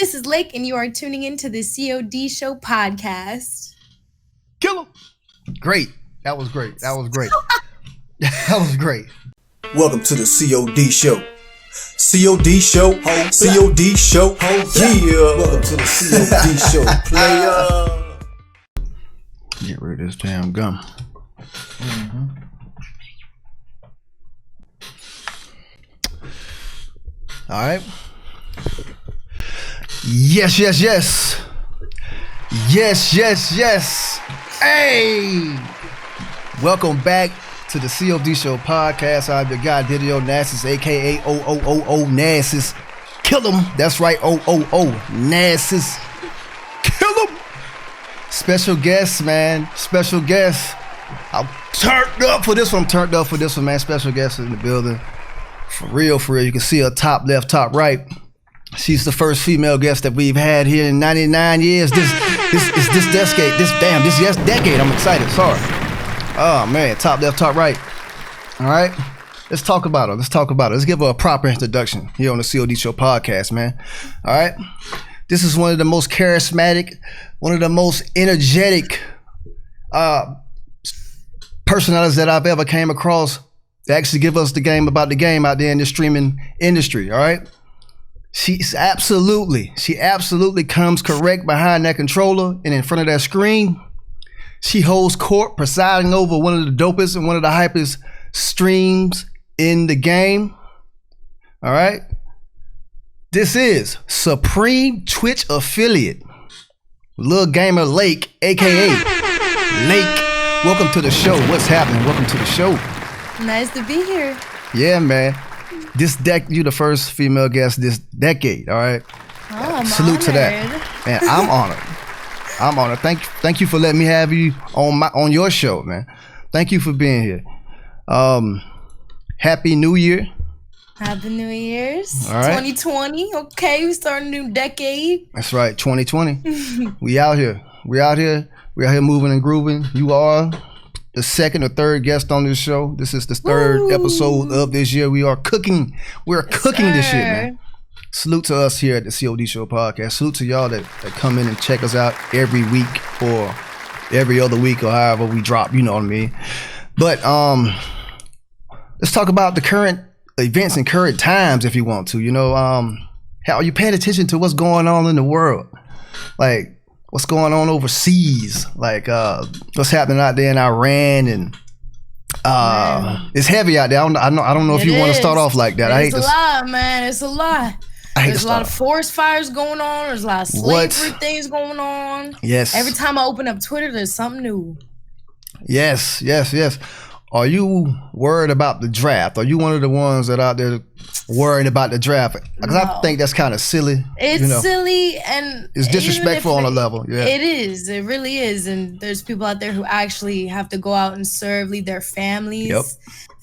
This is Lake, and you are tuning into the COD Show podcast. Kill him. Great. That was great. That was great. That was great. Welcome to the COD Show. COD Show. COD Show. Yeah. Welcome to the COD Show. Player. Get rid of this damn gum. All right. Yes. Hey. Welcome back to the COD Show podcast. I'm your guy, Onasis, aka Onasis. Kill him. That's right. Onasis. Kill him. Special guest, man. Special guest. I'm turned up for this one. Man. Special guest in the building. For real. You can see her top left, top right. She's the first female guest that we've had here in 99 years. This decade. I'm excited. Sorry. Oh man, top left, top right. All right. Let's talk about her. Let's give her a proper introduction here on the COD Show podcast, man. All right. This is one of the most charismatic, one of the most energetic personalities that I've ever came across to actually give us the game about the game out there in the streaming industry. All right. She absolutely comes correct behind that controller and in front of that screen. She holds court, presiding over one of the dopest and one of the hypest streams in the game. All right. This is Supreme Twitch affiliate, Lil Gamer Lake, aka Lake. Welcome to the show. What's happening? Welcome to the show. Nice to be here. Yeah, man. You the first female guest this decade. All right. Oh, I'm salute honored. To that. Man, I'm honored. Thank you for letting me have you on your show, man. Thank you for being here. Happy New Year. Happy New Year's. All right. 2020. Okay, we start a new decade. That's right, 2020. We out here moving and grooving. You are the second or third guest on this show. This is the third episode of this year. We are cooking. We're cooking this shit, man. Salute to us here at the COD Show podcast. Salute to y'all that come in and check us out every week or every other week or however we drop, you know what I mean? But let's talk about the current events and current times if you want to. You know, how are you paying attention to what's going on in the world? Like, what's going on overseas? Like, what's happening out there in Iran and it's heavy out there. I don't know if you want to start off like that. It's a lot, man. It's a lot. There's a lot of forest fires going on. There's a lot of slavery things going on. Yes. Every time I open up Twitter, there's something new. Yes. Are you worried about the draft? Are you one of the ones that out there worrying about the draft? Because I think that's kind of silly. It's silly and it's disrespectful on a level. Yeah, it is. It really is. And there's people out there who actually have to go out and serve, leave their families. Yep.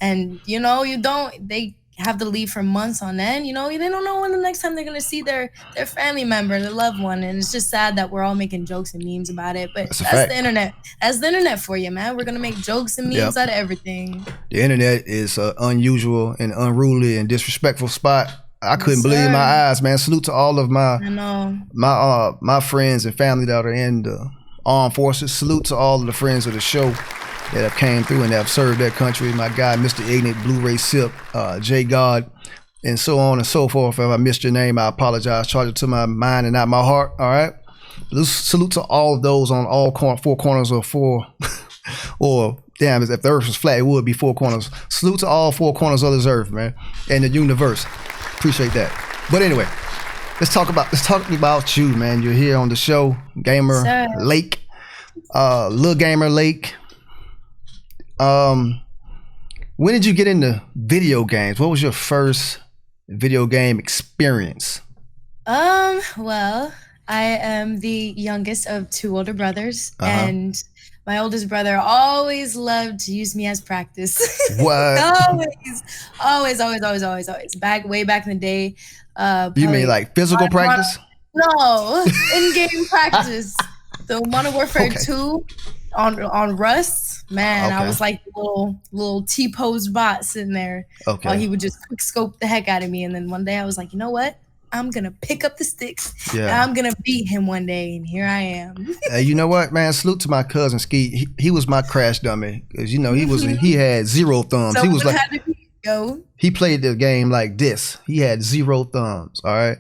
And they have to leave for months on end. You know, they don't know when the next time they're gonna see their family member, their loved one, and it's just sad that we're all making jokes and memes about it. But that's the internet. That's the internet for you, man. We're gonna make jokes and memes out of everything. The internet is an unusual and unruly and disrespectful spot. I couldn't believe my eyes, man. Salute to all of my friends and family that are in the armed forces. Salute to all of the friends of the show that have came through and have served their country. My guy, Mr. Ignorant, Blu-ray Sip, J God, and so on and so forth. If I missed your name, I apologize. Charge it to my mind and not my heart. All right. Salute to all of those on all four corners of four, or damn, if the earth was flat, it would be four corners. Salute to all four corners of this earth, man, and the universe. Appreciate that. But anyway, let's talk about you, man. You're here on the show, Gamer Lake, Lil Gamer Lake. When did you get into video games? What was your first video game experience? Well, I am the youngest of two older brothers, and my oldest brother always loved to use me as practice. What? always. Way back in the day. You mean like physical practice? No, in-game practice. So Modern Warfare 2 on Rust, man, I was like the little T-pose bot sitting there while he would just quick scope the heck out of me. And then one day I was like, you know what? I'm gonna pick up the sticks. And I'm gonna beat him one day, and here I am. Hey, you know what, man? Salute to my cousin Ski. He was my crash dummy because you know he had 0 thumbs. So he was like go. He played the game like this. He had 0 thumbs. All right,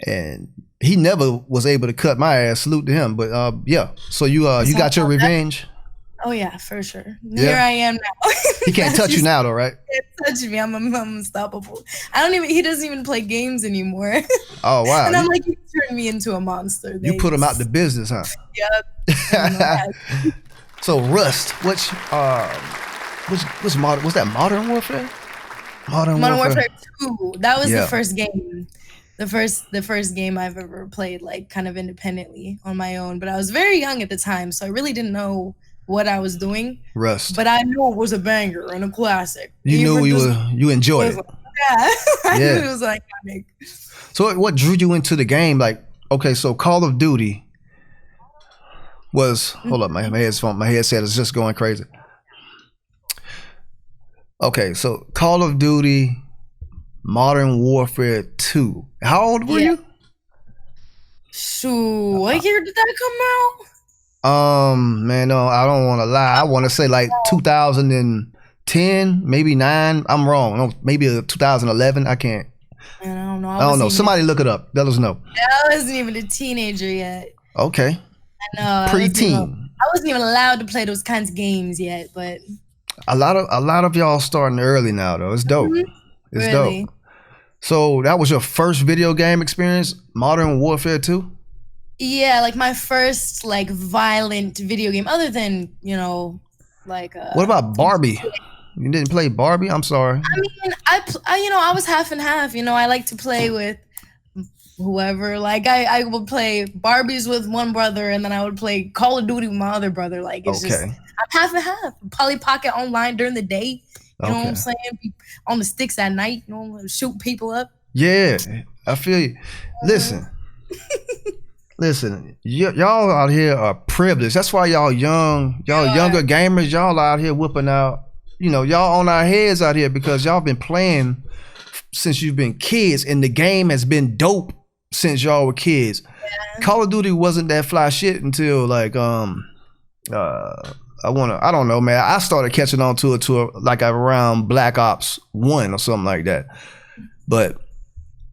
and he never was able to cut my ass. Salute to him. But yeah. So you got your revenge. Oh yeah, for sure. Here I am now. He can't touch you now, though, right? He can't touch me. I'm unstoppable. He doesn't even play games anymore. Oh wow! And I'm like, he turned me into a monster. You put him out the business, huh? Yep. So Rust, what's modern? Was that Modern Warfare? Modern Warfare 2. That was the first game. The first game I've ever played, like kind of independently on my own. But I was very young at the time, so I really didn't know what I was doing. Rust. But I knew it was a banger and a classic. You enjoyed it. Yeah. I knew it was iconic. So what drew you into the game? Like, okay, so Call of Duty was hold up, my headset is just going crazy. Okay, so Call of Duty Modern Warfare 2. How old were you? Shoot, what year did that come out? Man, no, I don't want to lie. I want to say like 2010, maybe 9. I'm wrong. No, maybe 2011. I can't. Man, I don't know. I don't know. Somebody look it up. Let us know. I wasn't even a teenager yet. Okay. I know. Pre-teen. I wasn't even allowed to play those kinds of games yet, but a lot of y'all starting early now though. It's dope. It's dope. So that was your first video game experience, Modern Warfare 2? Yeah, like my first like violent video game, other than like. What about Barbie? You didn't play Barbie? I'm sorry. I mean, I was half and half. I like to play with whoever. Like I would play Barbies with one brother, and then I would play Call of Duty with my other brother. Like it's just I'm half and half. Polly Pocket online during the day. You know what I'm saying? On the sticks at night. Shoot people up. Yeah, I feel you. Listen. Listen, y'all out here are privileged. That's why y'all younger gamers, y'all out here whooping out. Y'all on our heads out here because y'all been playing since you've been kids, and the game has been dope since y'all were kids. Yeah. Call of Duty wasn't that fly shit until like I don't know, man. I started catching on to it like around Black Ops 1 or something like that. But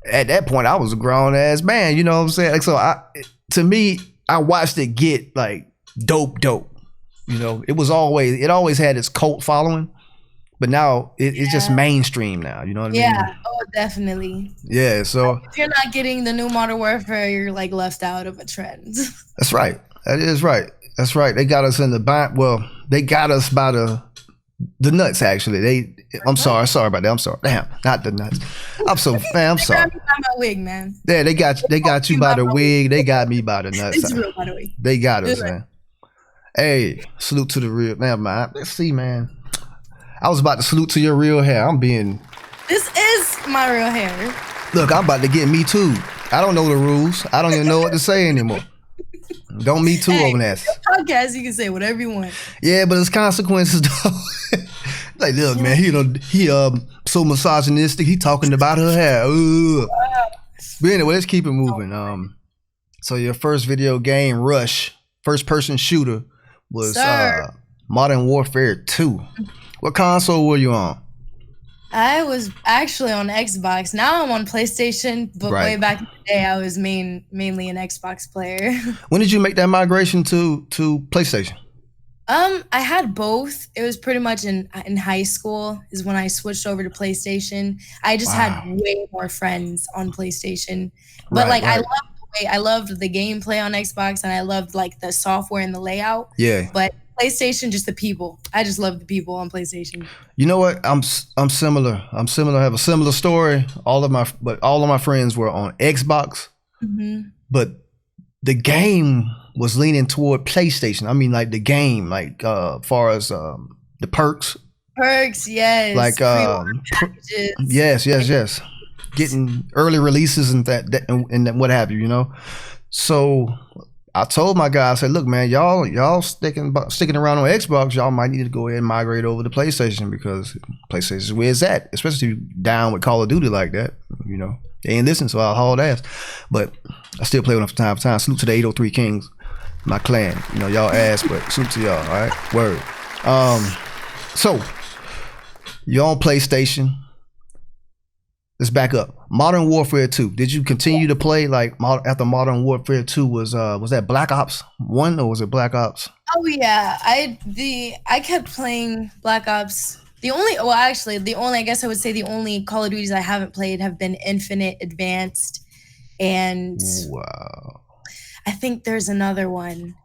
at that point, I was a grown ass man. You know what I'm saying? Like, so to me, I watched it get like dope. It always had its cult following, but now it's just mainstream now. You know what I mean? Yeah. Oh, definitely. Yeah. So if you're not getting the new Modern Warfare, you're like left out of a trend. That's right. That is right. That's right. They got us in the back. Well, they got us by the nuts. Actually, I'm sorry about that. I'm sorry. Damn, not the nuts. I'm sorry. They got me by my wig, man. Yeah, they got you by the wig. They got me by the nuts. It's real, by the way. They got us, man. Hey, salute to the real. Never mind. Let's see, man. I was about to salute to your real hair. This is my real hair. Look, I'm about to get Me Too. I don't know the rules. I don't even know what to say anymore. Don't Me Too on that. Podcast, you can say whatever you want. Yeah, but it's consequences though. Like, look, man, he so misogynistic. He talking about her hair. But anyway, let's keep it moving. So your first video game, Rush, first person shooter, was Modern Warfare 2. What console were you on? I was actually on Xbox. Now I'm on PlayStation, but way back in the day, I was mainly an Xbox player. When did you make that migration to PlayStation? I had both. It was pretty much in high school is when I switched over to PlayStation. I just had way more friends on PlayStation, but I loved the gameplay on Xbox, and I loved like the software and the layout. Yeah, but PlayStation, just the people. I just love the people on PlayStation. You know what? I'm similar. I have a similar story. All of my friends were on Xbox, but the game was leaning toward PlayStation. I mean, like the game, like far as the perks. Perks, yes. Like yes. Getting early releases and that and what have you. So I told my guy, I said, look, man, y'all sticking around on Xbox, y'all might need to go ahead and migrate over to PlayStation because PlayStation is where it's at, especially down with Call of Duty like that. You know, they ain't listen, so I'll haul ass. But I still play with them from time to time. Salute to the 803 Kings, my clan. You know, y'all ass, but salute to y'all, all right? Word. So, you're on PlayStation. Let's back up. Modern Warfare 2. Did you continue to play like after Modern Warfare 2 was that Black Ops 1 or was it Black Ops? Oh yeah, I kept playing Black Ops. The only I guess I would say the only Call of Duties I haven't played have been Infinite, Advanced, and wow. I think there's another one.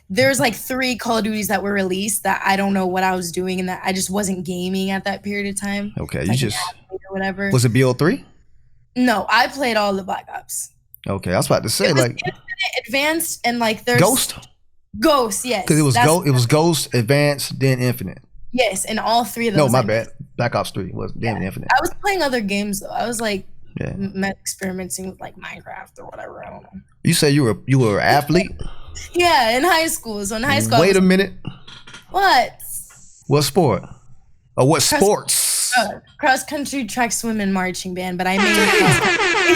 There's like 3 Call of Duties that were released that I don't know what I was doing and that I just wasn't gaming at that period of time. Okay, you just or whatever. Was it BO3? No, I played all the Black Ops. Okay, I was about to say like Infinite, Advanced, and like there's Ghost, yes. Because it was Ghost, Advanced, then Infinite. Yes, and all 3 of those. No, my bad. Black Ops 3 was damn Infinite. I was playing other games though. I was like experimenting with like Minecraft or whatever. I don't know. You say you were an athlete? Yeah, in high school. So in high school. Wait a minute. What? What sport? Or what sports? Cross country, track, swim, and marching band. But I made cross country.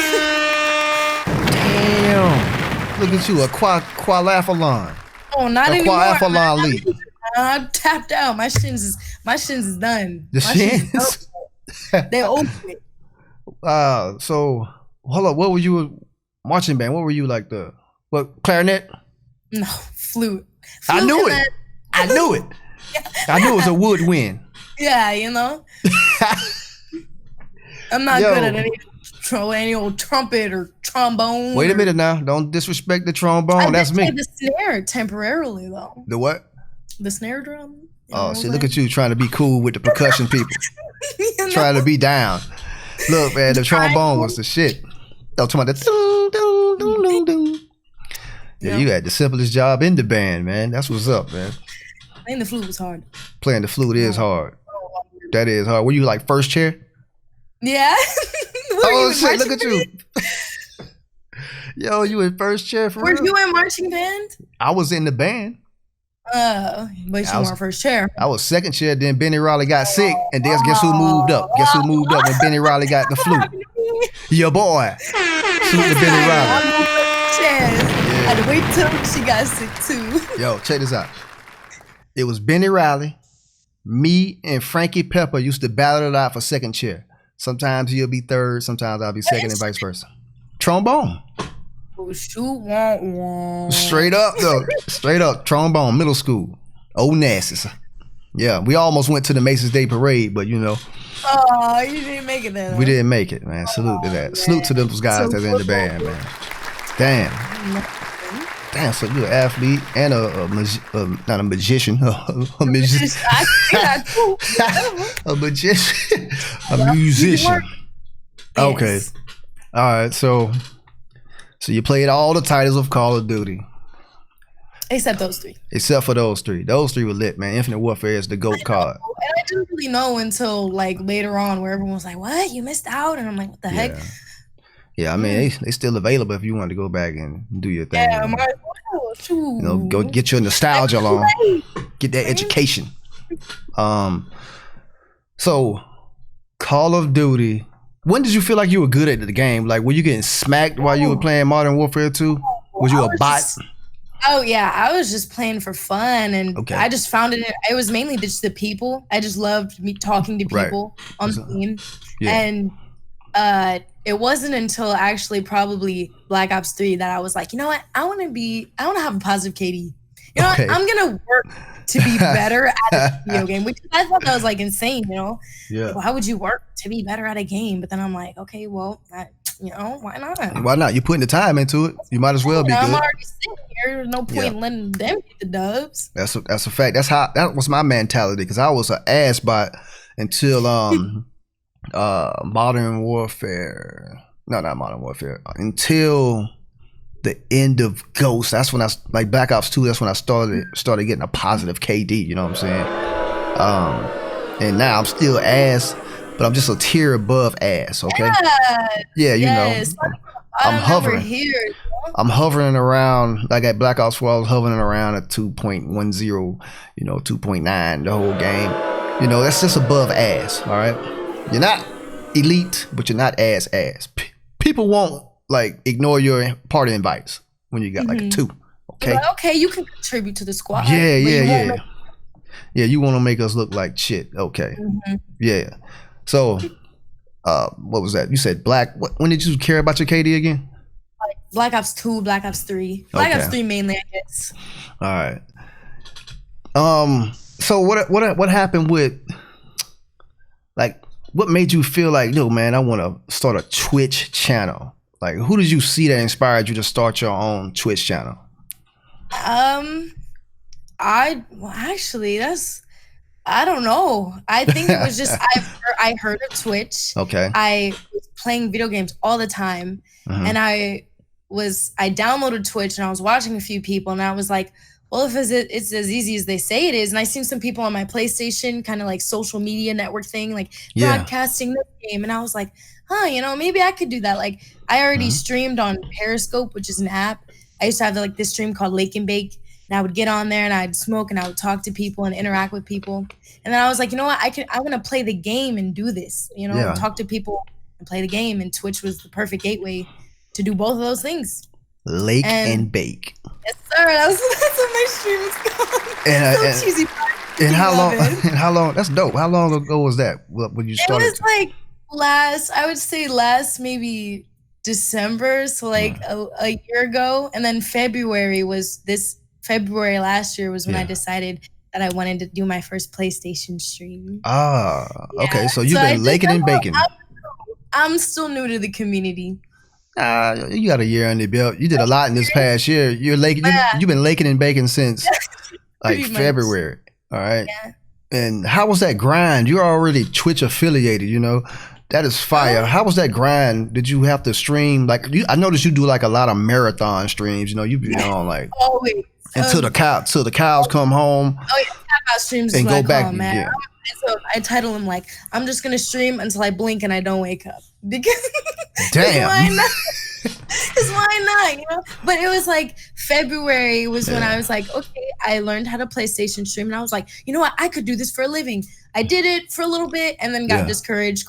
Damn! Look at you, a quadrathlon. Oh, not anymore. Quadrathlon league. I'm tapped out. My shins is done. The shins? They open. So hold up. What were you marching band? What were you like clarinet? No, flute. I knew it. I knew it. I knew it was a woodwind. Yeah, you know. I'm not good at any old trumpet or trombone. Wait a minute now. Don't disrespect the trombone. That's me. The snare temporarily though. The what? The snare drum. Oh, see, look at you trying to be cool with the percussion people. Trying to be down. Look, man, the trombone was the shit. I'm talking about the doo, doo, doo, doo, doo. Yeah, you had the simplest job in the band, man. That's what's up, man. Playing the flute was hard. Playing the flute is hard. That is hard. Were you like first chair? Yeah. Oh shit! Look at you. Yo, you in first chair for real? Were you in marching band? I was in the band. But you weren't first chair. I was second chair. Then Benny Riley got sick, and then guess who moved up? Guess who moved up when Benny Riley got the flute? Your boy. Shoot the Benny Riley. I had to wait till she got sick too. Yo, check this out. It was Benny Riley, me, and Frankie Pepper used to battle it out for second chair. Sometimes he'll be third, sometimes I'll be second, and vice versa. Trombone. Oh, shoot, Straight up though. Straight up. Trombone, middle school. Onasis. Yeah, we almost went to the Macy's Day Parade, but you know. Oh, you didn't make it then. We didn't make it, man. Salute to that. Salute to those guys that's in the band, man. Damn, so you're an athlete and not a magician, a magician, a magician, a musician. Okay, all right. So you played all the titles of Call of Duty, except those 3. Except for those 3. Those 3 were lit, man. Infinite Warfare is the GOAT card. And I didn't really know until like later on, where everyone was like, "What? You missed out?" And I'm like, "What the heck?" Yeah, I mean, they still available if you want to go back and do your thing. Yeah, you know, go get your nostalgia on, get that education. So Call of Duty. When did you feel like you were good at the game? Like, were you getting smacked while you were playing Modern Warfare 2? Was you a bot? Oh yeah, I was just playing for fun, and I just found it. It was mainly just the people. I just loved talking to people on the team, and it wasn't until actually probably Black Ops 3 that I was like, you know what? I want to have a positive KD. You know what? I'm gonna work to be better at a video game, which I thought that was like insane. You know, like, how would you work to be better at a game? But then I'm like, okay, well, why not? Why not? You're putting the time into it. You might as well be good. I'm already sitting here. There's no point in letting them get the dubs. That's a fact. That was my mentality, because I was an ass bot until Modern Warfare. No, not Modern Warfare. Until the end of Ghost. That's when like Black Ops 2. That's when I started getting a positive KD. You know what I'm saying? And now I'm still ass, but I'm just a tier above ass. Okay. Yeah, you know. I'm hovering. I'm hovering around, like at Black Ops 4, I was hovering around at 2.10, 2.9 the whole game. That's just above ass, all right? You're not elite, but you're not ass. People won't, like, ignore your party invites when you got, like, a 2, okay? Like, okay, you can contribute to the squad. Yeah. Yeah, you want to make us look like shit, okay. Yeah. So, what was that? You said when did you care about your KD again? Like Black Ops 2, Black Ops 3. Black Ops 3 mainly, I guess. All right. So what happened with, like, what made you feel like, no, man, I want to start a Twitch channel? Like, who did you see that inspired you to start your own Twitch channel? I don't know. I think it was just I heard of Twitch. Okay. I was playing video games all the time, and I downloaded Twitch and I was watching a few people, and I was like, well, if it's as easy as they say it is. And I seen some people on my PlayStation, kind of like social media network thing, like broadcasting this game, and I was like, maybe I could do that. Like, I already streamed on Periscope, which is an app. I used to have this stream called Lake and Bake. And I would get on there and I'd smoke and I would talk to people and interact with people. And then I was like, you know what? I want to play the game and do this, talk to people and play the game. And Twitch was the perfect gateway to do both of those things. Lake and Bake. Yes, sir. That's what my stream is called. So cheesy. And how long? That's dope. How long ago was that when you started? It was like last maybe December. So like a year ago. And then February last year was when I decided that I wanted to do my first PlayStation stream. Okay. So you've been laking and baking. I'm still new to the community. You got a year under your belt. You did a lot in this past year. You've been laking and baking since like February. All right. Yeah. And how was that grind? You're already Twitch affiliated, That is fire. How was that grind? Did you have to stream? Like, I noticed you do like a lot of marathon streams. You be on like always. Until the cows come home. Oh yeah, tap out streams and go back. Man. Yeah. So I title them like, I'm just gonna stream until I blink and I don't wake up, because damn. why not? But it was like February was when I was like, okay, I learned how to PlayStation stream, and I was like, you know what, I could do this for a living. I did it for a little bit and then got discouraged.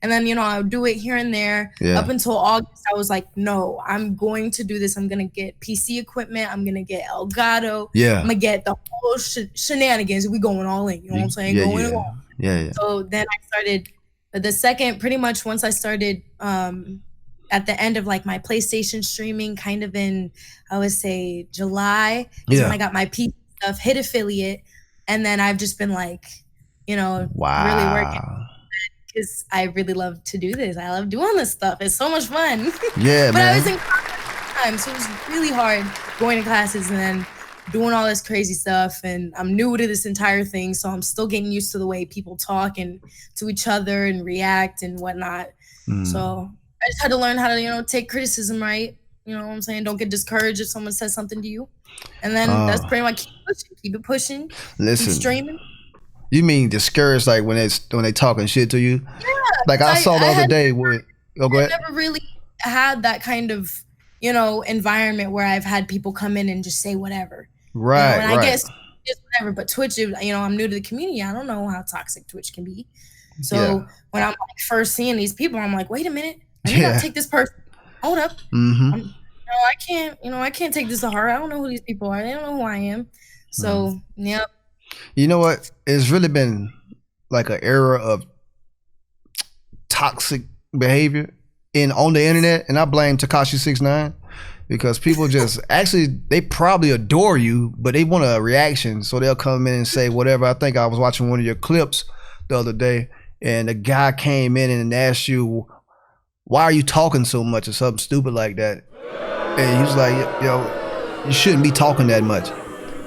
And then, I would do it here and there. Up until August, I was like, no, I'm going to do this. I'm going to get PC equipment. I'm going to get Elgato. I'm going to get the whole shenanigans. We going all in. You know what I'm saying? Going all in. Yeah. So then I started, pretty much once I started at the end of like my PlayStation streaming, kind of in, I would say July, is when I got my PC stuff, hit affiliate. And then I've just been like, really working. Because I really love to do this. I love doing this stuff. It's so much fun. Yeah, but man. I was in class at the time, so it was really hard going to classes and then doing all this crazy stuff. And I'm new to this entire thing, so I'm still getting used to the way people talk and to each other and react and whatnot. So I just had to learn how to, take criticism right. You know what I'm saying? Don't get discouraged if someone says something to you. And then that's pretty much keep it pushing. Listen. Keep streaming. You mean discouraged, like when they talking shit to you? Yeah. Like I saw the other day with. Oh, go ahead. I never really had that kind of, environment where I've had people come in and just say whatever. Right. And I guess just whatever. But Twitch, I'm new to the community. I don't know how toxic Twitch can be. So when I'm like first seeing these people, I'm like, wait a minute, I need to take this person. Hold up. I can't take this to heart. I don't know who these people are. They don't know who I am. So You know what? It's really been like an era of toxic behavior on the internet, and I blame Tekashi 6ix9ine because people just they probably adore you, but they want a reaction, so they'll come in and say whatever. I think I was watching one of your clips the other day, and a guy came in and asked you, "Why are you talking so much?" or something stupid like that, and he was like, you shouldn't be talking that much."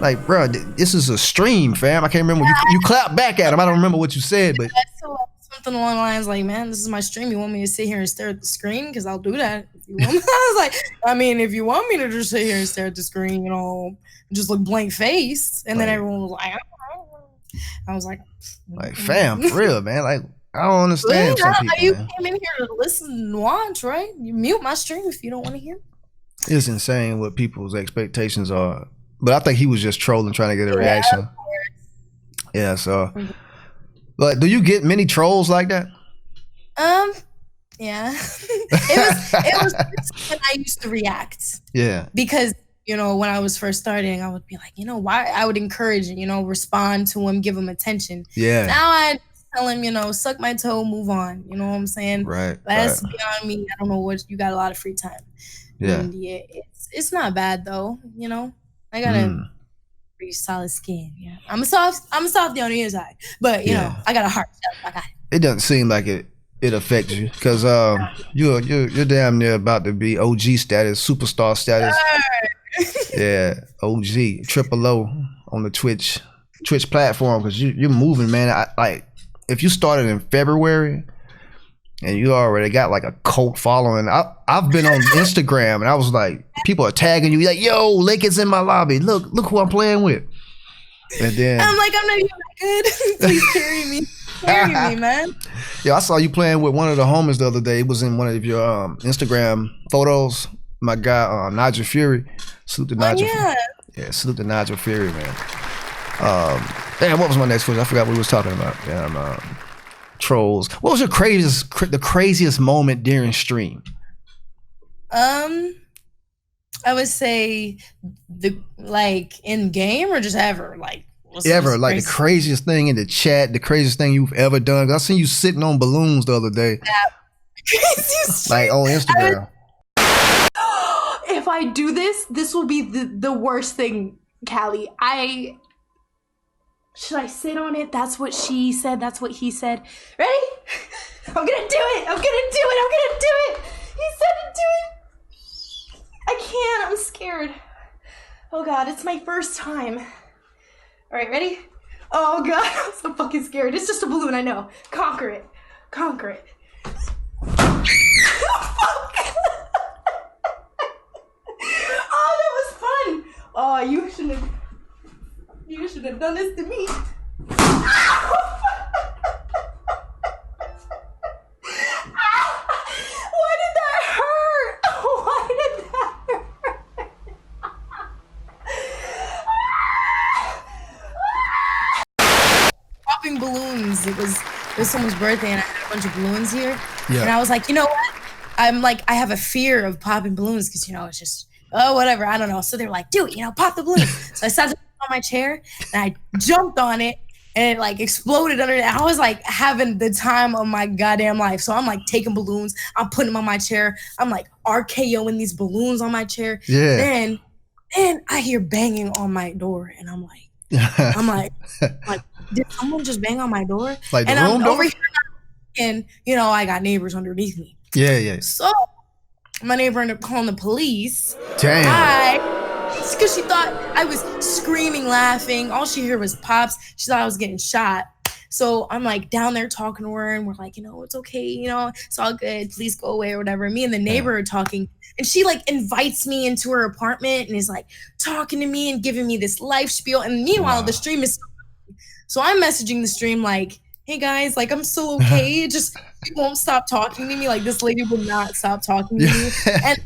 Like, bro, this is a stream, fam. I can't remember. You clapped back at him. I don't remember what you said, but something along the lines like, man, this is my stream. You want me to sit here and stare at the screen? Because I'll do that. If you want me. I was like, if you want me to just sit here and stare at the screen, just look blank face. And then everyone was like, I was like, fam, for real, man. Like, I don't understand some people, you came in here to listen and watch, right? You mute my stream if you don't want to hear. It's insane what people's expectations are. But I think he was just trolling, trying to get a reaction. Yeah, so. But do you get many trolls like that? Yeah. it was when I used to react. Yeah. Because, you know, when I was first starting, I would be like, you know, why? I would encourage, you know, respond to him, give him attention. Yeah. Now I tell him, you know, suck my toe, move on. You know what I'm saying? Right. That's beyond me. I don't know what, you got a lot of free time. Yeah. And yeah, it's not bad though, you know. I got a pretty solid skin. Yeah. I'm a softy on the inside. But you know, I got a heart. I got it. It doesn't seem like it affects you. Cause you're damn near about to be OG status, superstar status. Yeah, OG, triple O on the Twitch platform, because you're moving, man. Like if you started in February and you already got like a cult following. I've been on Instagram and I was like, people are tagging you like, yo, Lake is in my lobby. Look who I'm playing with. And then I'm like, I'm not even that good. Please carry me. Carry me, man. Yeah, I saw you playing with one of the homies the other day. It was in one of your Instagram photos. My guy, Nigel Fury. Salute to Nigel. Yeah, salute to Nigel Fury, man. Damn, what was my next question? I forgot what we was talking about. Damn, trolls. What was your the craziest moment during stream? I would say like in game or just ever, like ever, like the craziest thing in the chat, the craziest thing you've ever done. I seen you sitting on balloons the other day. Craziest like on Instagram. If I do this will be the worst thing, Callie. Should I sit on it? That's what she said. That's what he said. Ready? I'm gonna do it. I'm gonna do it. I'm gonna do it. He said to do it. I can't. I'm scared. Oh God, it's my first time. All right, ready? Oh God, I'm so fucking scared. It's just a balloon, I know. Conquer it. Conquer it. Fuck. Oh, that was fun. Oh, you should have done this to me. Why did that hurt? Why did that hurt? Popping balloons. It was someone's birthday and I had a bunch of balloons here. Yeah. And I was like, you know what? I have a fear of popping balloons because, you know, it's just, oh, whatever. I don't know. So they're like, do it, you know, pop the balloon. So I sat on my chair and I jumped on it and it like exploded under it. I was like having the time of my goddamn life. So I'm like taking balloons. I'm putting them on my chair. I'm like RKOing these balloons on my chair. Yeah. Then I hear banging on my door and I'm like, did someone just bang on my door? Like and the room I'm door? over here and, you know, I got neighbors underneath me. Yeah. So my neighbor ended up calling the police. Damn. Because she thought I was screaming, laughing. All she heard was pops. She thought I was getting shot. So I'm like down there talking to her and we're like, you know, it's okay. You know, it's all good. Please go away or whatever. Me and the neighbor are talking and she like invites me into her apartment and is like talking to me and giving me this life spiel. And meanwhile, the stream is, so I'm messaging the stream like, hey guys, like I'm still okay. Just she won't stop talking to me. Like this lady will not stop talking to me. And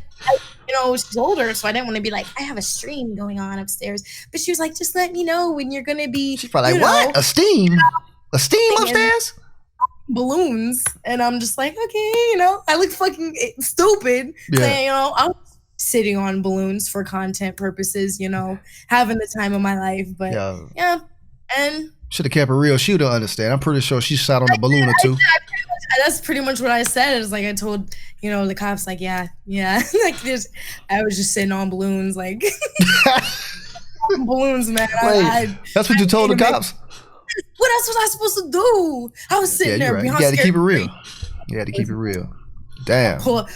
you know, she's older, so I didn't want to be like, I have a stream going on upstairs. But she was like, just let me know when you're gonna be. She's probably like, what? A steam? A steam upstairs? Balloons. And I'm just like, okay, you know, I look fucking stupid. Yeah. Saying, you know, I'm sitting on balloons for content purposes, you know, having the time of my life. But yeah. And should have kept it real. She would understand. I'm pretty sure she sat on a balloon or two. That's pretty much what I said. It's like I told, you know, the cops, like, yeah. Like this, I was just sitting on balloons, like balloons, man. Wait, that's what you told the cops? What else was I supposed to do? I was sitting there. Right. You got to keep it real. You had to keep it real. Damn. Pull up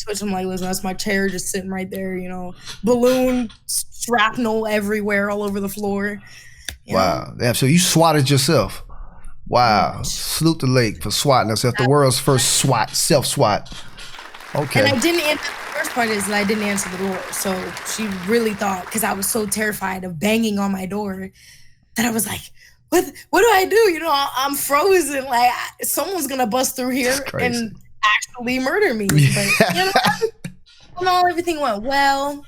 Twitch. I'm like, listen, that's my chair just sitting right there. You know, balloon shrapnel everywhere, all over the floor. Wow. Damn. So you swatted yourself. Wow. Salute to Lake for swatting herself. The world's first self-swat. Okay. And I didn't answer, the worst part is that I didn't answer the door. So she really thought, because I was so terrified of banging on my door, that I was like, what do I do? You know, I'm frozen. Like, someone's going to bust through here and actually murder me. But, you know, all everything went well.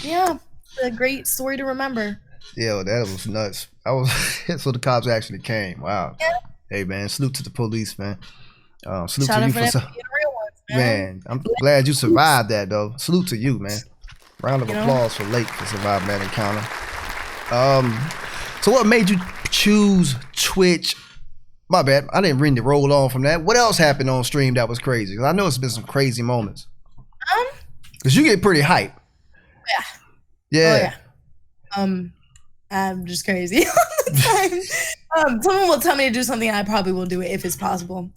Yeah, a great story to remember. Yeah, that was nuts. So the cops actually came. Wow. Yeah. Hey man, salute to the police, man. Salute Shout to you for for real ones, man. I'm glad you survived that though. Salute to you, man. Round of applause for Lake for surviving that encounter. So what made you choose Twitch? My bad, I didn't really roll on from that. What else happened on stream that was crazy? 'Cause I know it's been some crazy moments. Cause you get pretty hype. Yeah. Oh, yeah. I'm just crazy all the time. Someone will tell me to do something, I probably will do it if it's possible.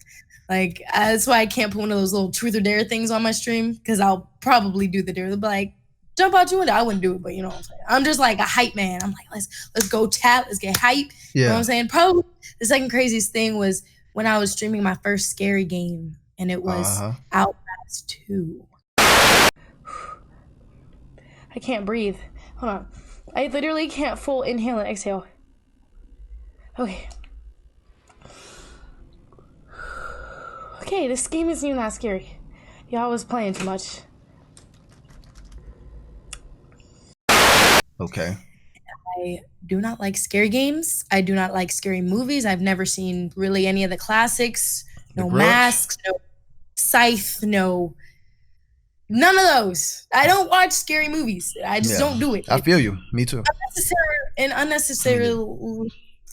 Like that's why I can't put one of those little truth or dare things on my stream, because I'll probably do the dare. They'll be like, jump out your window. I wouldn't do it, but you know what I'm saying. I'm just like a hype man. I'm like, let's go tap, let's get hype. You know what I'm saying? Probably the second craziest thing was when I was streaming my first scary game, and it was Outlast 2. I can't breathe. Hold on. I literally can't full inhale and exhale. Okay. Okay, this game isn't even that scary. Y'all was playing too much. Okay. I do not like scary games. I do not like scary movies. I've never seen really any of the classics. No Masks, no Scythe, none of those. I don't watch scary movies. I just don't do it. I feel you. Me too. Unnecessary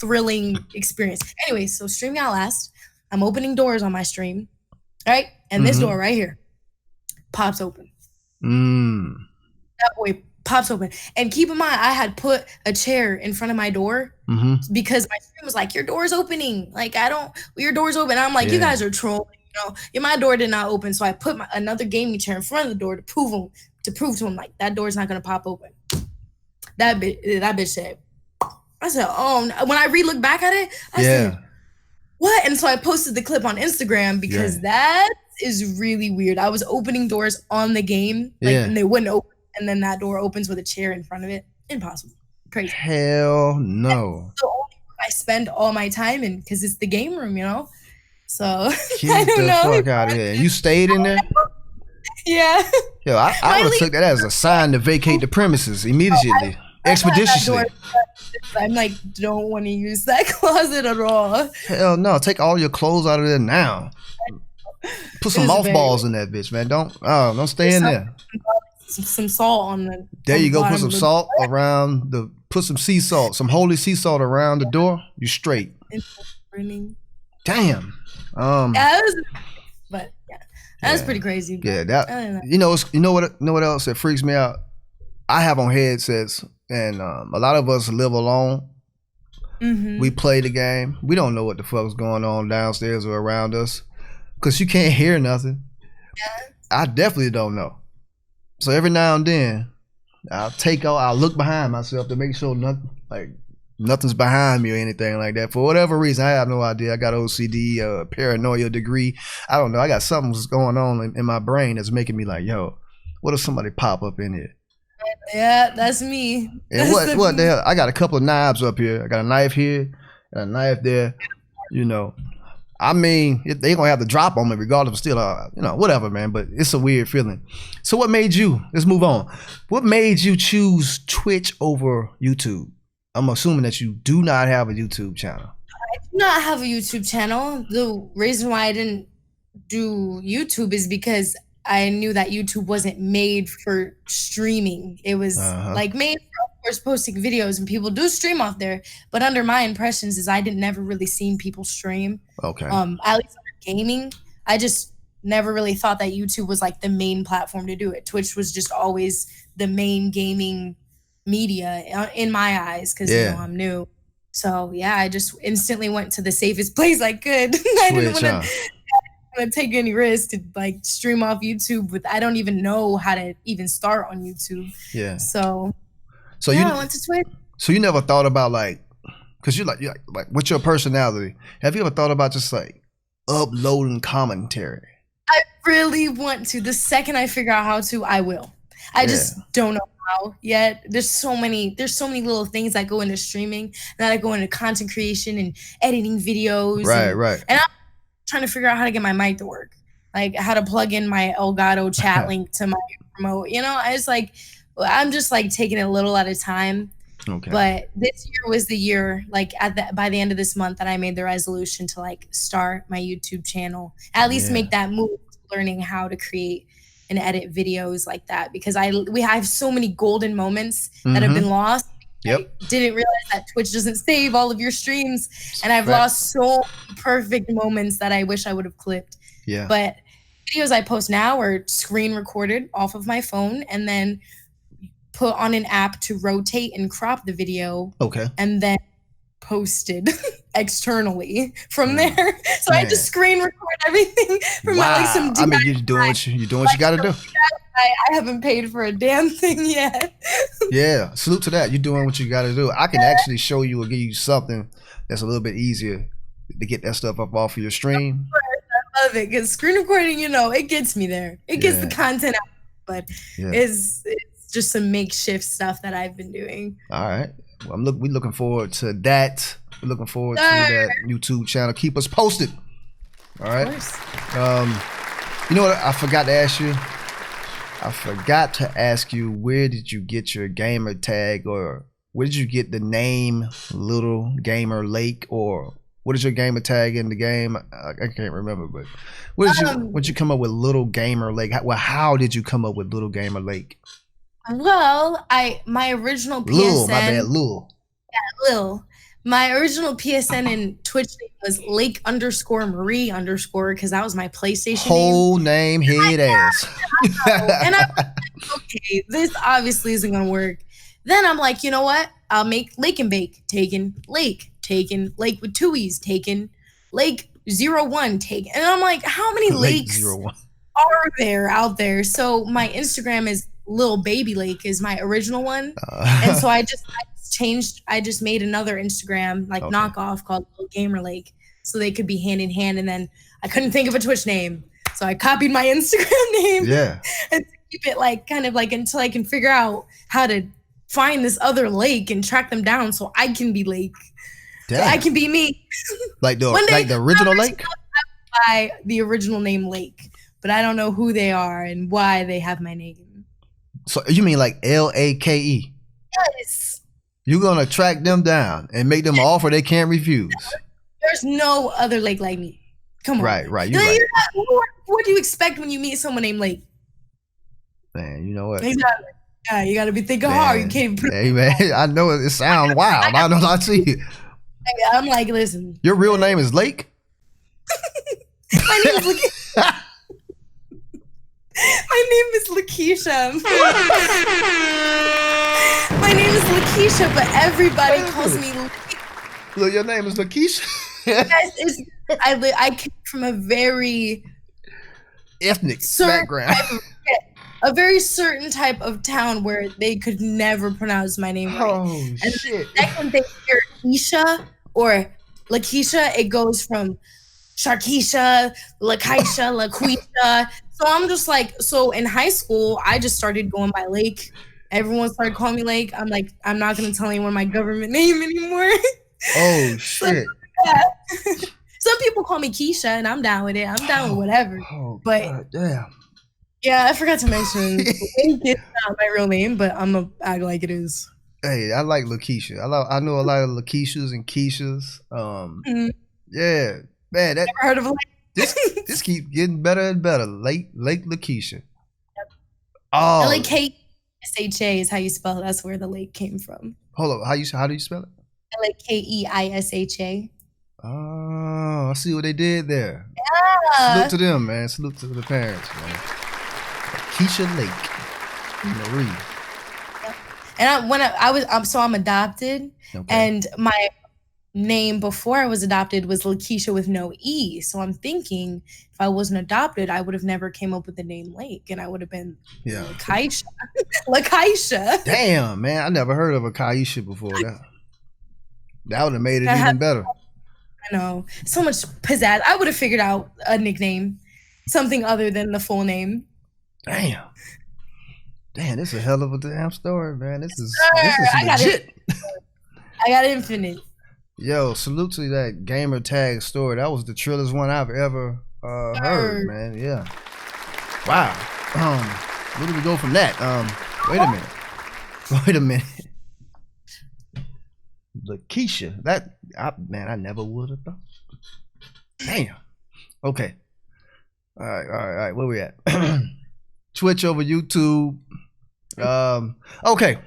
thrilling experience. Anyway, so streaming Outlast, I'm opening doors on my stream, right? And this door right here pops open. That boy pops open. And keep in mind, I had put a chair in front of my door because my stream was like, your door's opening. Like, your door's open. I'm like, you guys are trolling. My door did not open, so I put another gaming chair in front of the door to prove to him like that door's not gonna pop open. That bitch said, I said, oh, when I re-look back at it, I said, what? And so I posted the clip on Instagram because that is really weird. I was opening doors on the game, and they wouldn't open, and then that door opens with a chair in front of it. Impossible. Crazy. Hell no. That's the only room I spend all my time in because it's the game room, So I don't know. Fuck out of here. You stayed in there? Yeah. Yo, I would have took that as a sign to vacate the premises immediately, expeditiously. I'm like, don't want to use that closet at all. Hell no! Take all your clothes out of there now. Put some mothballs in that bitch, man. Don't stay in there. Some salt on the. There you go. Put some salt around put some sea salt, some holy sea salt around the door. You straight. Damn. That's pretty crazy. Yeah, that you know what else that freaks me out? I have on headsets, and a lot of us live alone. We play the game. We don't know what the fuck's going on downstairs or around us, cause you can't hear nothing. I definitely don't know. So every now and then, I'll look behind myself to make sure nothing's behind me or anything like that. For whatever reason, I have no idea. I got OCD, paranoia degree. I don't know. I got something that's going on in my brain that's making me like, yo, what if somebody pop up in here? Yeah, that's me. And what the hell? I got a couple of knives up here. I got a knife here and a knife there. I mean, they gonna have to drop on me regardless. Still, whatever, man. But it's a weird feeling. So what made you? Let's move on. What made you choose Twitch over YouTube? I'm assuming that you do not have a YouTube channel. I do not have a YouTube channel. The reason why I didn't do YouTube is because I knew that YouTube wasn't made for streaming. It was made for, of course, posting videos, and people do stream off there. But under my impressions is I never really seen people stream. Okay. At least under gaming, I just never really thought that YouTube was like the main platform to do it. Twitch was just always the main gaming media in my eyes because I'm new. So I just instantly went to the safest place I could. I didn't want to take any risk to stream off YouTube I don't even know how to even start on YouTube. Yeah. So I went to Twitch. So you never thought about because you're like what's your personality? Have you ever thought about just uploading commentary? I really want to. The second I figure out how to, I will. I just don't know how yet. There's so many little things that go into streaming, that go into content creation and editing videos. Right. And I'm trying to figure out how to get my mic to work, how to plug in my Elgato chat link to my promote. You know, I'm just like taking it a little at a time. Okay. But this year was the year, like by the end of this month, that I made the resolution to like start my YouTube channel, at least make that move, learning how to create and edit videos like that, because we have so many golden moments that have been lost. I didn't realize that Twitch doesn't save all of your streams, and I've lost so many perfect moments that I wish I would have clipped. Yeah. But videos I post now are screen recorded off of my phone and then put on an app to rotate and crop the video. Okay. And then posted externally from there. So I just screen record everything from like some I mean, you're doing what you got to do. I haven't paid for a damn thing yet. Yeah, salute to that. You're doing what you got to do. I can actually show you or give you something that's a little bit easier to get that stuff up off of your stream. I love it because screen recording, you know, it gets me there. It gets the content out, but it's just some makeshift stuff that I've been doing. All right. Well, we're looking forward to that. We're looking forward to that YouTube channel. Keep us posted. All right. You know what? I forgot to ask you. Where did you get your gamer tag, or where did you get the name Lil Gamer Lake, or what is your gamer tag in the game? I can't remember, but when you come up with Lil Gamer Lake? How did you come up with Lil Gamer Lake? Well, my original PSN. Lil, my bad, Lil. Yeah, Lil. My original PSN and Twitch name was Lake_Marie_ because that was my PlayStation whole name, head ass. And I'm like, okay, this obviously isn't gonna work. Then I'm like, you know what? I'll make Lake and Bake, taken. Lake, taken. Lake with 2 E's, taken. Lake 01, taken. And I'm like, how many lakes are there out there? So my Instagram is Lil Baby Lake is my original one. And so I just made another Instagram knockoff called Lil Gamer Lake, so they could be hand in hand. And then I couldn't think of a Twitch name, so I copied my Instagram name. Yeah. And keep it until I can figure out how to find this other lake and track them down, so I can be Lake. So I can be me. Like the original Lake. By the original name Lake, but I don't know who they are and why they have my name. So you mean like Lake? Yes. You're gonna track them down and make them an offer they can't refuse. There's no other Lake like me. Come on. Right. You're right. What do you expect when you meet someone named Lake? Man, you know what? Exactly. Yeah, you gotta be thinking hard. You can't put hey man, I know it sounds wild. I know I see it. I'm like, listen. Your real name is Lake? My name is Lakeisha. My name is Lakeisha, but everybody calls me Lake. Look, your name is Lakeisha? Yes, I came from a very ethnic background. A very certain type of town where they could never pronounce my name right. Oh, shit. When they hear Isha or Lakeisha, it goes from Sharkeisha, Lakeisha, Laquisha. So I'm just like, so in high school, I just started going by Lake. Everyone started calling me Lake. I'm like, I'm not going to tell anyone my government name anymore. Oh, shit. Some people call me Keisha, and I'm down with it. I'm down with whatever. Oh, but God, damn. Yeah, I forgot to mention, it's not my real name, but I'm going to act like it is. Hey, I like Lakeisha. I know a lot of Lakeishas and Keishas. Yeah. Man, never heard of Lake. This keeps getting better and better. Lake Lakeisha. Yep. Oh, Lakeisha is how you spell it. That's where the lake came from. Hold up, how do you spell it? Lakeisha. Oh, I see what they did there. Yeah. Salute to them, man. Salute to the parents, man. Keisha Lake, Marie. Yep. And I'm adopted, and my name before I was adopted was Lakeisha with no E. So I'm thinking if I wasn't adopted, I would have never came up with the name Lake, and I would have been Lakeisha. Lakeisha. Damn, man, I never heard of a Kaisha before. That would have made it even better. I know, so much pizzazz. I would have figured out a nickname, something other than the full name. Damn, this is a hell of a damn story, man. This is legit. I got infinite. Yo, salute to that gamer tag story. That was the trillest one I've ever heard, man. Yeah. Wow. Where do we go from that? Wait a minute. Lakeisha, I never would have thought. Damn. Okay. All right. Where we at? Twitch over YouTube. Okay.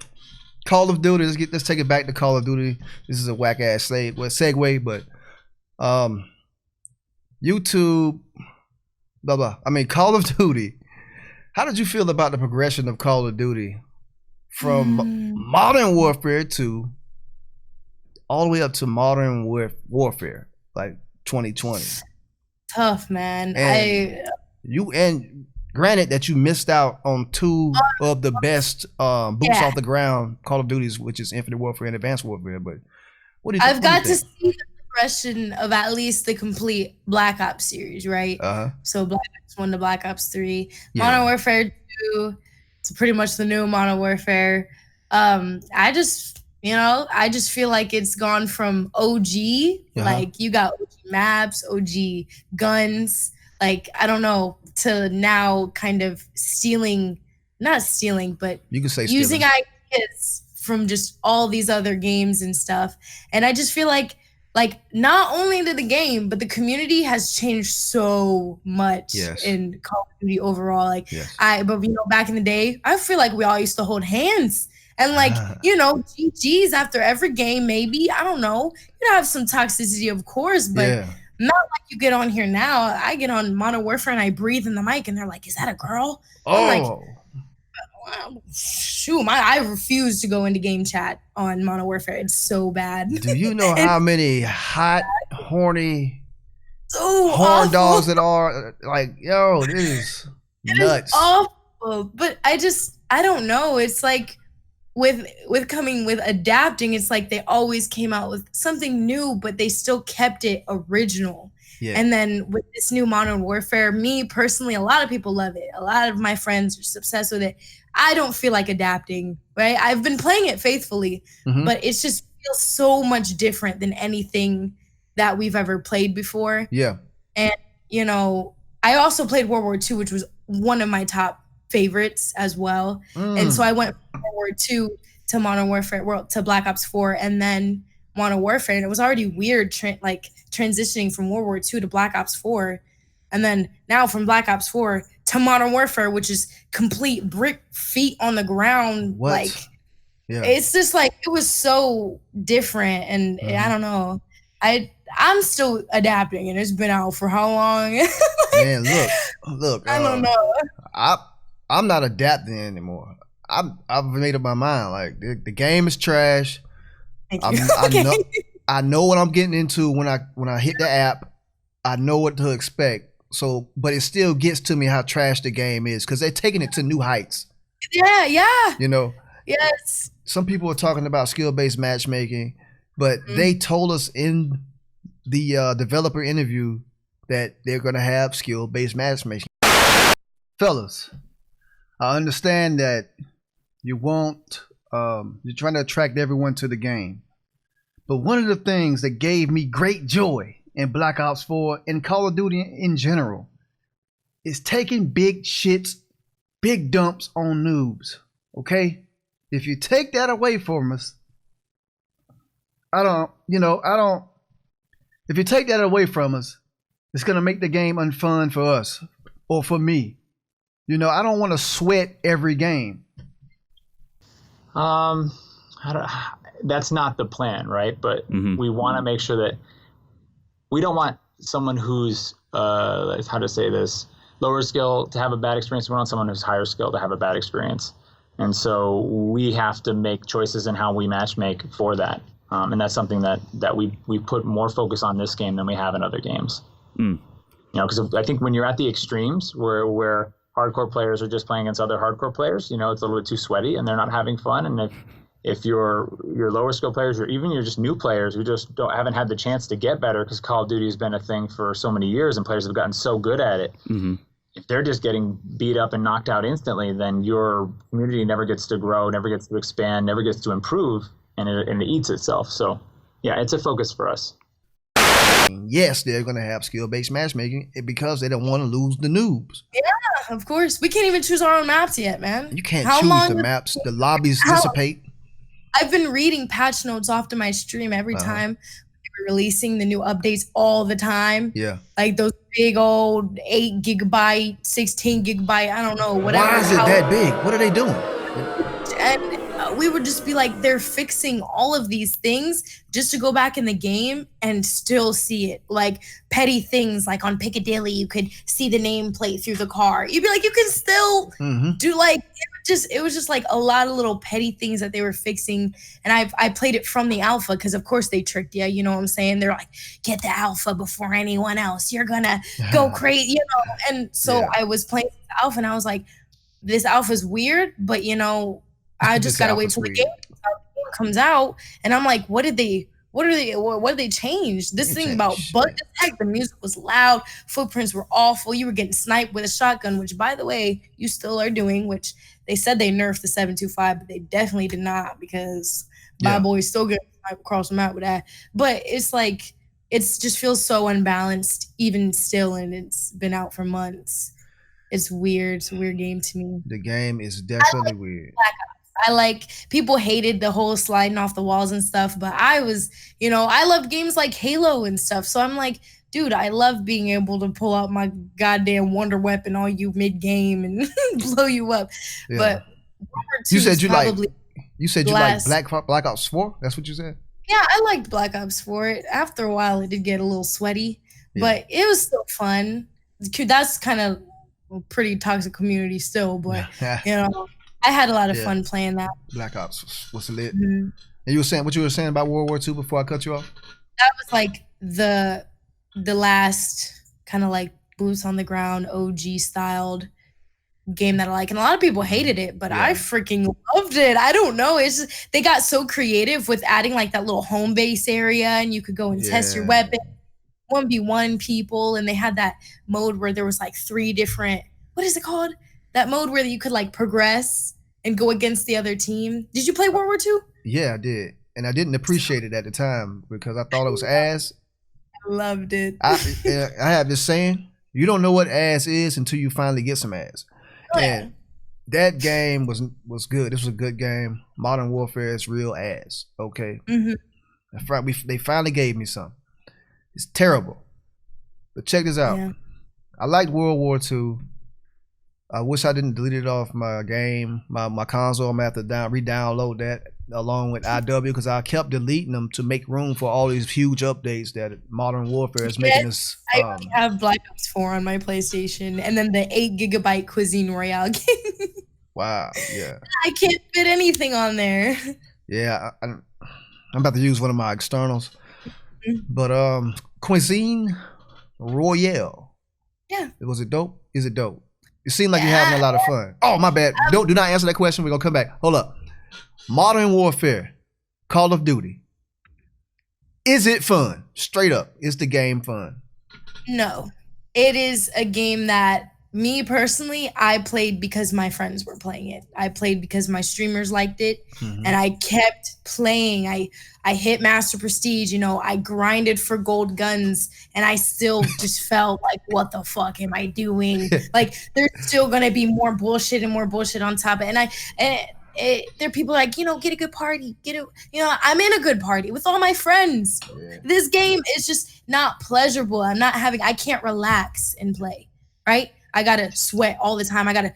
Call of Duty. Let's take it back to Call of Duty. This is a whack ass segue, but YouTube. Blah blah. I mean, Call of Duty. How did you feel about the progression of Call of Duty from Modern Warfare 2 all the way up to Modern Warfare, like 2020? Tough, man. And granted that you missed out on two of the best boots off the ground Call of Duties, which is Infinite Warfare and Advanced Warfare. But what do you think? I've got to see the progression of at least the complete Black Ops series, right? So Black Ops 1 to Black Ops 3, Modern Warfare 2 to pretty much the new Modern Warfare. I just feel like it's gone from OG, like you got OG maps, OG guns, like I don't know, to now kind of not stealing, but you can say using ideas from just all these other games and stuff. And I just feel like not only did the game, but the community has changed so much in Call of Duty overall. Like but back in the day, I feel like we all used to hold hands. And like, GGs after every game, maybe, I don't know. You have some toxicity, of course, but not like you get on here now. I get on Modern Warfare and I breathe in the mic and they're like, is that a girl? I'm like, shoot, I refuse to go into game chat on Modern Warfare. It's so bad. Do you know how many hot, horny horn awful dogs that are? Like, yo, this is nuts. Is awful. But I don't know. It's like, with adapting, it's like they always came out with something new, but they still kept it original. And then with this new Modern Warfare, me personally, a lot of people love it. A lot of my friends are obsessed with it. I don't feel like adapting, right? I've been playing it faithfully, but it just feels so much different than anything that we've ever played before. And, I also played World War II, which was one of my top favorites as well. And so I went from World War II to Modern Warfare, to Black Ops 4, and then Modern Warfare. And it was already weird transitioning from World War II to Black Ops 4. And then now from Black Ops 4 to Modern Warfare, which is complete brick feet on the ground. It's just like, it was so different. And I don't know. I'm still adapting, and it's been out for how long? Man, look. I don't know. I'm not adapting anymore. I've made up my mind. Like the game is trash. I know what I'm getting into when I hit the app. I know what to expect. So, but it still gets to me how trash the game is because they're taking it to new heights. Yes. Some people are talking about skill-based matchmaking, but they told us in the developer interview that they're gonna have skill-based matchmaking. Fellas, I understand that you want you're trying to attract everyone to the game, but one of the things that gave me great joy in Black Ops 4 and Call of Duty in general is taking big shits, big dumps on noobs. Okay, if you take that away from us, if you take that away from us, it's gonna make the game unfun for us or for me. I don't want to sweat every game. That's not the plan, right? But we want to make sure that we don't want someone who's, how to say this, lower skill to have a bad experience. We want someone who's higher skill to have a bad experience. And so we have to make choices in how we matchmake for that. And that's something that we put more focus on this game than we have in other games. Because I think when you're at the extremes where hardcore players are just playing against other hardcore players, it's a little bit too sweaty and they're not having fun. And if you're lower skill players, or even you're just new players who just haven't had the chance to get better because Call of Duty has been a thing for so many years and players have gotten so good at it. If they're just getting beat up and knocked out instantly, then your community never gets to grow, never gets to expand, never gets to improve, and it eats itself. So, yeah, it's a focus for us. Yes, they're going to have skill-based matchmaking because they don't want to lose the noobs. of course. We can't even choose our own maps yet, man. You can't choose the maps. The lobbies dissipate. I've been reading patch notes off to my stream every time we're releasing the new updates all the time. Yeah. Like those big old 8 gigabyte, 16 gigabyte, I don't know, whatever. Why is it that big? What are they doing? And we would just be like, they're fixing all of these things just to go back in the game and still see it. Like petty things, like on Piccadilly, you could see the nameplate through the car. You'd be like, you can still do like, it was just like a lot of little petty things that they were fixing. And I played it from the alpha because of course they tricked you. You know what I'm saying? They're like, get the alpha before anyone else. You're gonna go crazy, you know? And so I was playing the alpha and I was like, this alpha is weird, but you know, I just gotta wait till the game comes out. And I'm like, what did they change? This thing about bugs, heck, the music was loud, footprints were awful. You were getting sniped with a shotgun, which by the way, you still are doing, which they said they nerfed the 7.25, but they definitely did not, because my boy's still getting sniped across the map with that. But it's like, it just feels so unbalanced even still, and it's been out for months. It's weird. It's a weird game to me. The game is definitely weird. I like, people hated the whole sliding off the walls and stuff, but I was, you know, I loved games like Halo and stuff. So I'm like, dude, I love being able to pull out my goddamn wonder weapon on you mid-game and blow you up. Yeah. But you said you like Black Ops 4? That's what you said? Yeah, I liked Black Ops 4. After a while, it did get a little sweaty, but it was still fun. That's kind of a pretty toxic community still, but you know, I had a lot of fun playing that. Black Ops was lit. And you were saying what you were saying about World War II before I cut you off? That was like the last kind of like boots on the ground OG styled game that I like, and a lot of people hated it, but I freaking loved it. I don't know, it's just, they got so creative with adding like that little home base area, and you could go and test your weapon, 1v1 people, and they had that mode where there was like 3 different, what is it called? That mode where you could like progress and go against the other team. Did you play World War II? Yeah, I did. And I didn't appreciate it at the time because I thought it was ass. I loved it. I have this saying, you don't know what ass is until you finally get some ass. And that game was good. This was a good game. Modern Warfare is real ass. Okay. They finally gave me some. It's terrible. But check this out. I liked World War II. I wish I didn't delete it off my game, my console. I'm gonna have to re-download that along with IW, because I kept deleting them to make room for all these huge updates that Modern Warfare is making us. I have Black Ops 4 on my PlayStation, and then the 8 gigabyte Cuisine Royale game. Wow, yeah. I can't fit anything on there. Yeah, I'm about to use one of my externals, but Cuisine Royale. Yeah. Was it dope? Is it dope? It seemed like you're having a lot of fun. Oh, my bad. Do not answer that question. We're going to come back. Hold up. Modern Warfare, Call of Duty. Is it fun? Straight up. Is the game fun? No. It is a game that, me personally, I played because my friends were playing it. I played because my streamers liked it, and I kept playing. I hit Master Prestige, you know, I grinded for gold guns, and I still just felt like, what the fuck am I doing? Like, there's still gonna be more bullshit and more bullshit on top of it. And there are people like, you know, get a good party, I'm in a good party with all my friends. This game is just not pleasurable. I can't relax and play, right? I gotta sweat all the time. I gotta,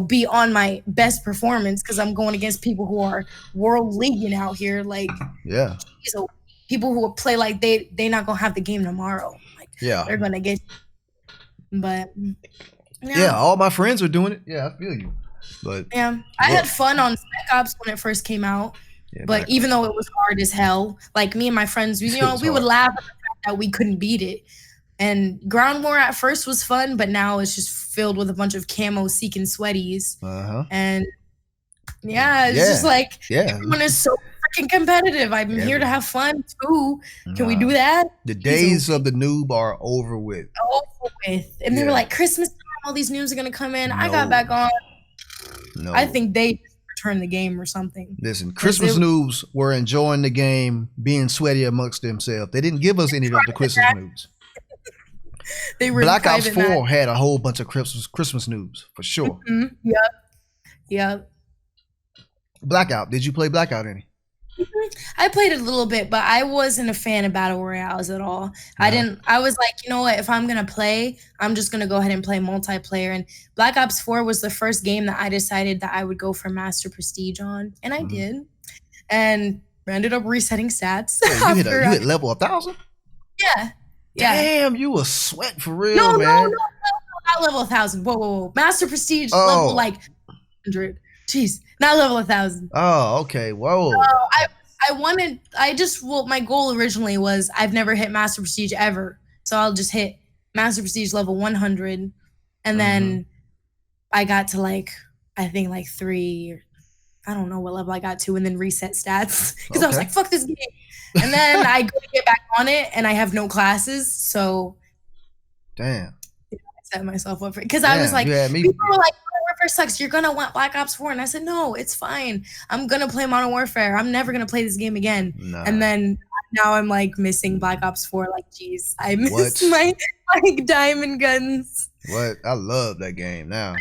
be on my best performance because I'm going against people who are world leaguing out here. Like, so people who play like they not gonna have the game tomorrow. Like, they're gonna get. But all my friends are doing it. Yeah, I feel you. But I had fun on Spec Ops when it first came out. But even though it was hard as hell, like me and my friends, we would laugh at the fact that we couldn't beat it. And Ground War at first was fun, but now it's just filled with a bunch of camo seeking sweaties. And it's just like everyone is so freaking competitive. I'm here to have fun too. Can we do that? The days of the noob are over with. And they were like, Christmas time, all these noobs are gonna come in. I got back on. I think they returned the game or something. Listen, Christmas noobs were enjoying the game, being sweaty amongst themselves. They didn't give us any of the Christmas noobs. They were Black Ops 4 had a whole bunch of Christmas news for sure. Yep. Blackout. Did you play Blackout any? I played a little bit, but I wasn't a fan of battle royales at all. I was like, you know what? If I'm gonna play, I'm just gonna go ahead and play multiplayer. And Black Ops 4 was the first game that I decided that I would go for Master Prestige on, and I did. And ended up resetting stats. Wait, you hit level 1,000? Yeah. Damn, you a sweat for real, no, man. No, not level 1,000. Whoa. Master Prestige level like 100. Jeez, not level 1,000. Oh, okay. Whoa. My goal originally was I've never hit Master Prestige ever. So I'll just hit Master Prestige level 100. And then I got to I think 3, I don't know what level I got to, and then reset stats. Because I was like, fuck this game. And then I go to get back on it and I have no classes. So damn. I set myself up for it. Because I was like, people were like, Warfare sucks. You're gonna want Black Ops 4, and I said no, it's fine. I'm gonna play Modern Warfare. I'm never gonna play this game again. Nah. And then now I'm missing Black Ops 4. Geez, I miss my diamond guns. What? I love that game now.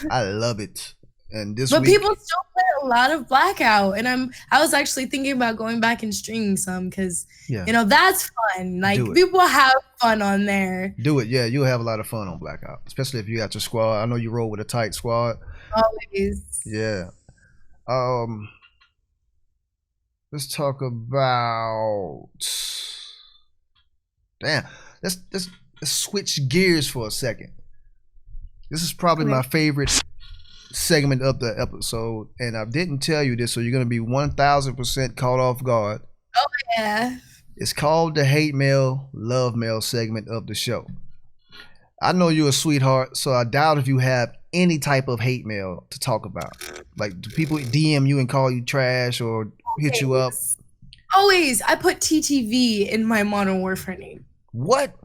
I love it. And but people still play a lot of Blackout, and I was actually thinking about going back and streaming some because that's fun. People have fun on there. Do it, yeah. You'll have a lot of fun on Blackout, especially if you got your squad. I know you roll with a tight squad. Always. Yeah. Let's talk about. Damn. Let's switch gears for a second. This is probably my favorite segment of the episode, and I didn't tell you this, so you're gonna be 1,000% caught off guard. Oh yeah. It's called the hate mail, love mail segment of the show. I know you're a sweetheart, so I doubt if you have any type of hate mail to talk about. Do people DM you and call you trash or hit you up? Always. I put TTV in my Modern Warfare name. What?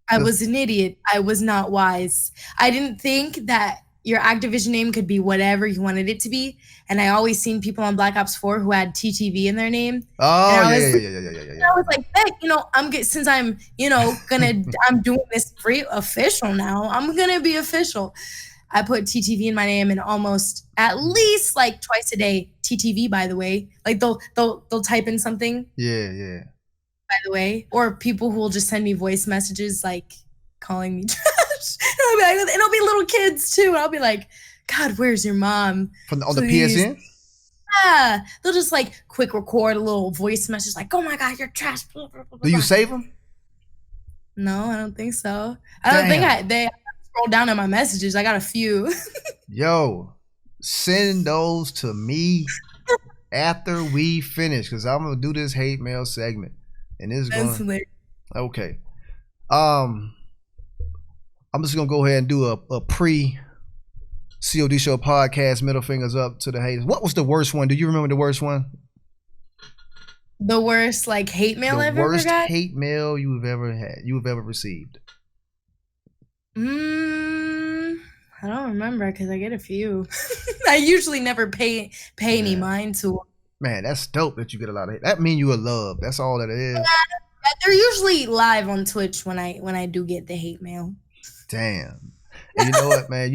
I was an idiot. I was not wise. I didn't think that your Activision name could be whatever you wanted it to be. And I always seen people on Black Ops 4 who had TTV in their name. Oh, yeah. And I was like, heck, since I'm, I'm doing this free official now, I'm going to be official. I put TTV in my name and almost at least twice a day, TTV, by the way. They'll type in something. Yeah. By the way. Or people who will just send me voice messages calling me trash. It'll be little kids too. I'll be like, God, where's your mom? On the PSN? Yeah. They'll just quick record a little voice message oh my God, you're trash. Blah, blah, blah, Do you save them? No, I don't think so. I don't think they scroll down on my messages. I got a few. Yo, send those to me after we finish, because I'm going to do this hate mail segment. And it's going. Okay. I'm just gonna go ahead and do a pre-COD show podcast. Middle fingers up to the haters. What was the worst one? Do you remember the worst one? The worst hate mail I've ever got? The worst hate mail you've ever received. I don't remember because I get a few. I usually never pay any mind to them. Man, that's dope that you get a lot of hate. That means you are loved. That's all that it is. Yeah, they're usually live on Twitch when I do get the hate mail. Damn. And you know what, man?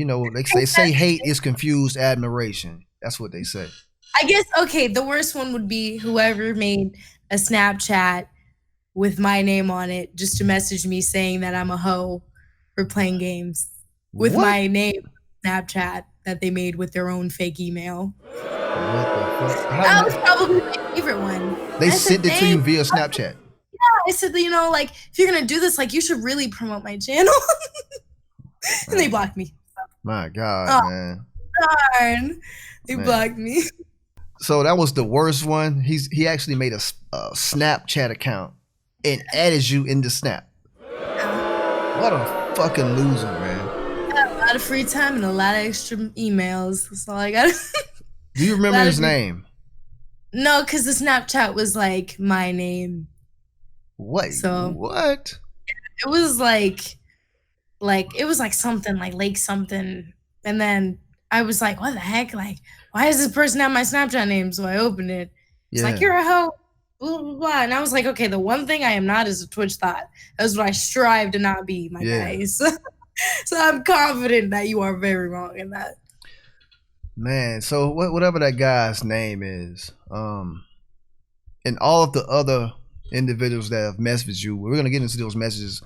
They say hate is confused admiration. That's what they say. I guess, the worst one would be whoever made a Snapchat with my name on it just to message me saying that I'm a hoe for playing games with my name Snapchat that they made with their own fake email. What the fuck? That was probably my favorite one. They sent it to you via Snapchat. Yeah, I said, if you're gonna do this, you should really promote my channel. And they blocked me. My God, man. Darn. They blocked me. So that was the worst one. He actually made a Snapchat account and added you into Snap. What a fucking loser, man. I have a lot of free time and a lot of extra emails. That's all I got. Do you remember his name? No, because the Snapchat was my name. What? So what? It was it was something Lake something, and then I was what the heck? Why does this person have my Snapchat name? So I opened it. It's you're a hoe. blah, blah, blah. And I was like, okay, the one thing I am not is a Twitch thought. That's what I strive to not be, my guys. So I'm confident that you are very wrong in that. Man, so whatever that guy's name is, and all of the other individuals that have messaged you, we're gonna get into those messages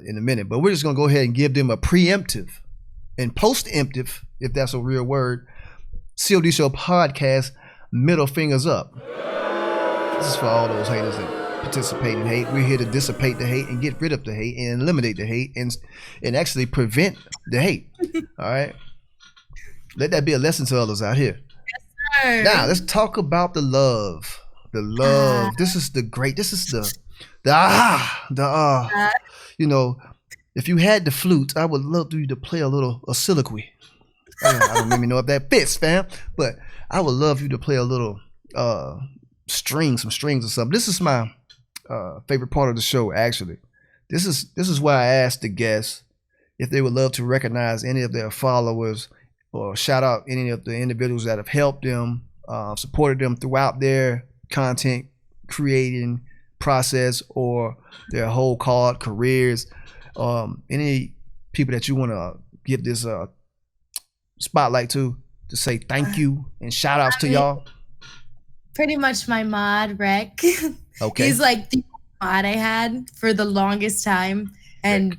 in a minute, but we're just gonna go ahead and give them a preemptive and post-emptive, if that's a real word, COD Show podcast, middle fingers up. This is for all those haters that participate in hate. We're here to dissipate the hate and get rid of the hate and eliminate the hate and actually prevent the hate. All right. Let that be a lesson to others out here. Yes, sir. Now let's talk about the love. The love. This is you know, if you had the flute, I would love you to play a soliloquy. I don't even know if that fits, fam, but I would love you to play a little some strings or something. This is my favorite part of the show, actually. This is why I asked the guests if they would love to recognize any of their followers or shout out any of the individuals that have helped them, supported them throughout their content creating process or their whole COD careers. Any people that you want to give this spotlight to say thank you and shout outs to y'all? Pretty much my mod, Rec. Okay. He's like the mod I had for the longest time. And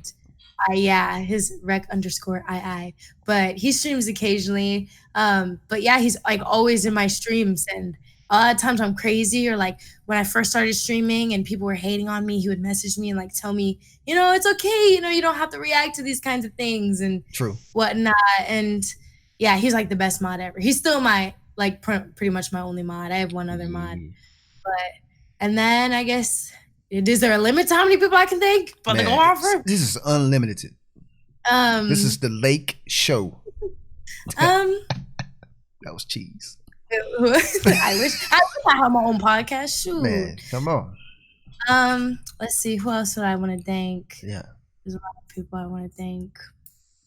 his Rec_II. But he streams occasionally. But yeah, he's like always in my streams. And at times I'm crazy, or like when I first started streaming and people were hating on me, he would message me and like tell me, it's okay, you don't have to react to these kinds of things and whatnot. And yeah, he's like the best mod ever. He's still my pretty much my only mod. I have one other mod, and then I guess, is there a limit to how many people I can thank? But go offer. This is unlimited. This is the Lake Show. That was cheese. I wish I had my own podcast. Shoot, man, come on. Let's see, who else would I want to thank? Yeah, there's a lot of people I want to thank.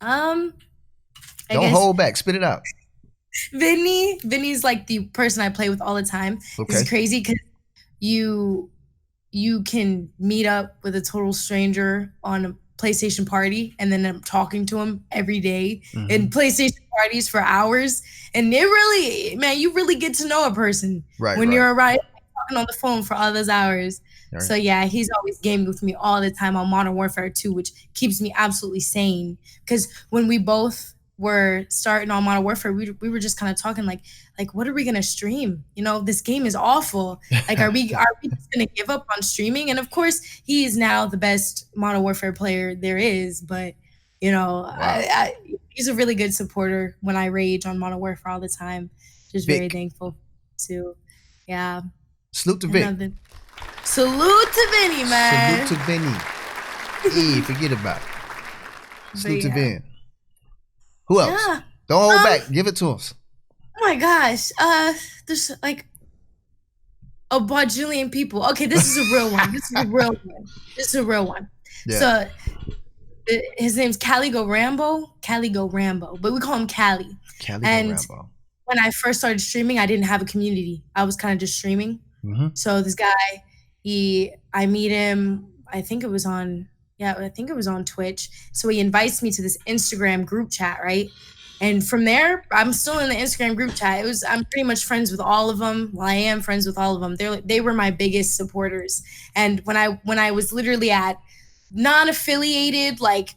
Don't hold back. Spit it out. Vinny's like the person I play with all the time. Okay. It's crazy because you can meet up with a total stranger on a PlayStation party, and then I'm talking to him every day in PlayStation parties for hours. And it really, man, you really get to know a person when you're around talking on the phone for all those hours. Right. So yeah, he's always gaming with me all the time on Modern Warfare 2, which keeps me absolutely sane. Because when we both were starting on Modern Warfare, we were just kind of talking like what are we gonna stream? This game is awful. Like, are we just gonna give up on streaming? And of course, he is now the best Modern Warfare player there is. But wow. He's a really good supporter when I rage on Modern Warfare all the time. Just Vic. Very thankful to, yeah. Salute to Vic. Salute to Vinny, man. Salute to Vinny. Hey, forget about it. Salute to Vin. Who else? Yeah. Don't hold back. Give it to us. Oh my gosh. There's like a bajillion people. Okay, this is a real one. This is a real one. Yeah. So his name's Caligo Rambo, but we call him Cali. Rambo. When I first started streaming, I didn't have a community. I was kind of just streaming. So this guy, I meet him, I think it was on Twitch. So he invites me to this Instagram group chat, right? And from there, I'm still in the Instagram group chat. I'm pretty much friends with all of them. Well, I am friends with all of them. They were my biggest supporters. And when I was literally at non-affiliated, like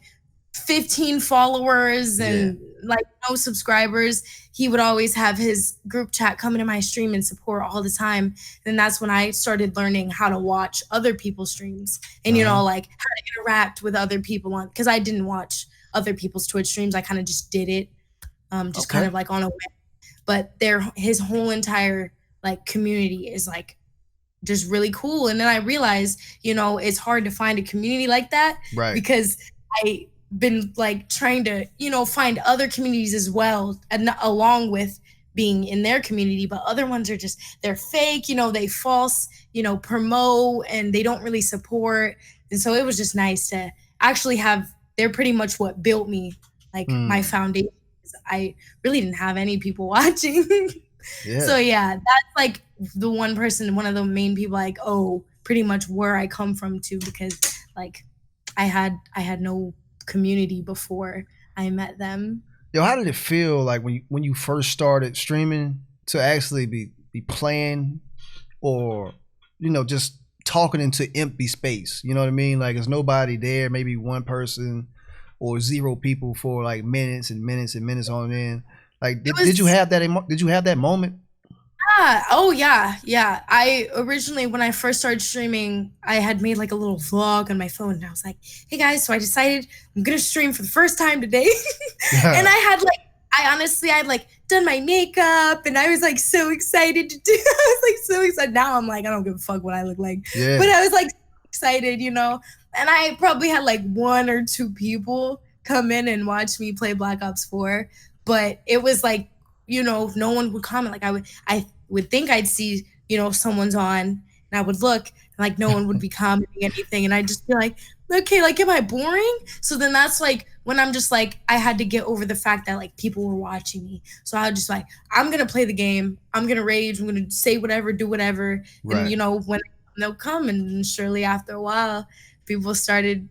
15 followers and like no subscribers, he would always have his group chat come into my stream and support all the time. And that's when I started learning how to watch other people's streams and, like how to interact with other people because I didn't watch other people's Twitch streams. I kind of just did it, kind of like on a whim. But his whole entire like community is like just really cool. And then I realized, it's hard to find a community like that, right? Because I been like trying to find other communities as well, and along with being in their community, but other ones are just, they're fake, they false promote, and they don't really support. And so it was just nice to actually they're pretty much what built me, like my foundation. I really didn't have any people watching. So yeah, that's like the one of the main people like, oh, pretty much where I come from too, because like I had no community before I met them. Yo, how did it feel like when you first started streaming to actually be playing, or just talking into empty space? You know what I mean? Like there's nobody there, maybe one person or 0 people for like minutes and minutes and minutes on end. Like did you have that moment? Oh yeah. I originally, when I first started streaming, I had made like a little vlog on my phone, and I was like, hey guys, so I decided I'm gonna stream for the first time today. And I had like done my makeup, and I was like so excited to do I was like so excited. Now I'm like, I don't give a fuck what I look like. Yeah. But I was like excited, and I probably had like 1 or 2 people come in and watch me play Black Ops 4, but it was like, no one would comment. Like I would think I'd see, someone's on, and I would look, and like no one would be commenting anything, and I'd just be like, okay, like, am I boring? So then that's like when I'm just like, I had to get over the fact that like people were watching me. So I was just like, I'm gonna play the game, I'm gonna rage, I'm gonna say whatever, do whatever. Right. And when they'll come, and surely after a while, people started,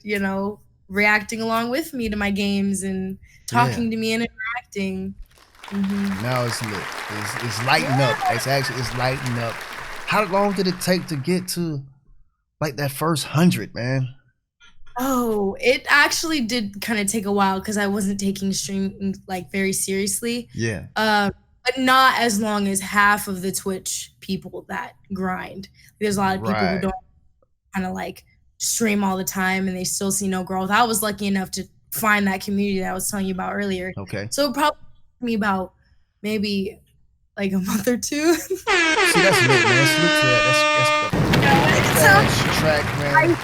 reacting along with me to my games and talking to me and interacting. Mm-hmm. Now it's lit. It's lighting up. It's lighting up. How long did it take to get to like that first 100, man? Oh, it actually did kind of take a while because I wasn't taking streaming like very seriously. Yeah. But not as long as half of the Twitch people that grind. There's a lot of people who don't kind of like stream all the time, and they still see no growth. I was lucky enough to find that community that I was telling you about earlier. Okay. So it probably took me about maybe like a month or 2. See, that's lit, man. Salute to that. That's track, man.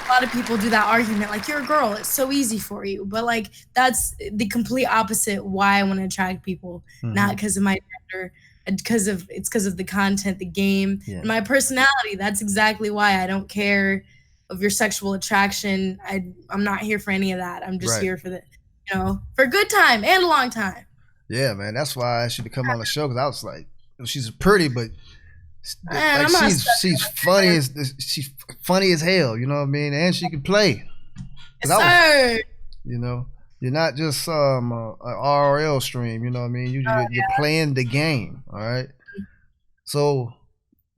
A lot of people do that argument, like, you're a girl, it's so easy for you. But like, that's the complete opposite why I want to attract people. Mm-hmm. Not because of my gender, because of the content, the game, and my personality. That's exactly why. I don't care of your sexual attraction. I'm not here for any of that. I'm just here for for a good time and a long time. Yeah, man. That's why I asked you to come on the show, because I was like, she's pretty, but like, she's funny as hell. You know what I mean? And she can play. Yes, sir. You're not just an RRL stream. You know what I mean? You're playing the game. All right. So,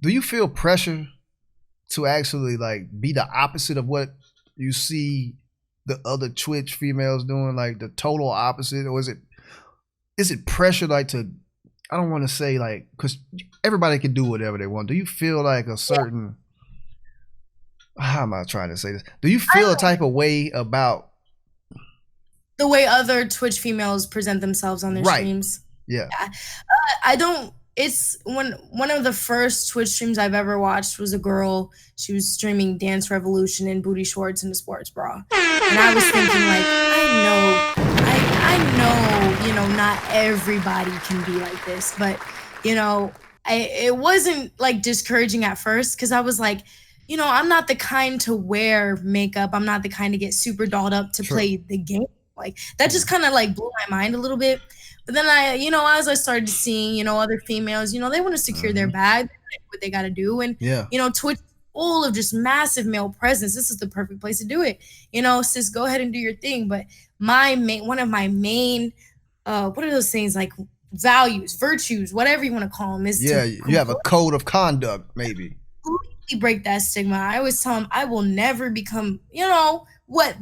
do you feel pressure to actually like be the opposite of what you see the other Twitch females doing, like the total opposite, or is it pressure like to, I don't want to say like, because everybody can do whatever they want. Do you feel like a certain, how am I trying to say this? Do you feel a type of way about the way other Twitch females present themselves on their streams? Yeah. I don't. It's one of the first Twitch streams I've ever watched was a girl. She was streaming Dance Revolution in booty shorts and a sports bra. And I was thinking like, I know, not everybody can be like this, but it wasn't like discouraging at first, because I was like, I'm not the kind to wear makeup. I'm not the kind to get super dolled up to play the game. Like that just kind of like blew my mind a little bit. But then as I started seeing, other females, they want to secure their bag, what they got to do. And, Twitch is full of just massive male presence. This is the perfect place to do it. Sis, go ahead and do your thing. But one of my main, what are those things, like values, virtues, whatever you want to call them, is you have a code of conduct, maybe. Completely break that stigma. I always tell them I will never become, what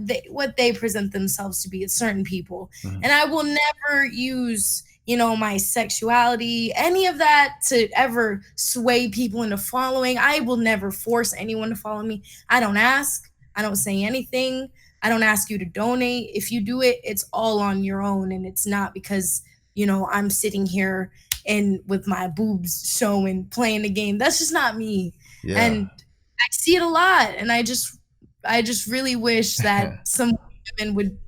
they present themselves to be. It's certain people. Mm-hmm. And I will never use, my sexuality, any of that to ever sway people into following. I will never force anyone to follow me. I don't ask. I don't say anything. I don't ask you to donate. If you do it, it's all on your own. And it's not because, I'm sitting here and with my boobs showing, playing the game. That's just not me. Yeah. And I see it a lot. And I just really wish that some women would,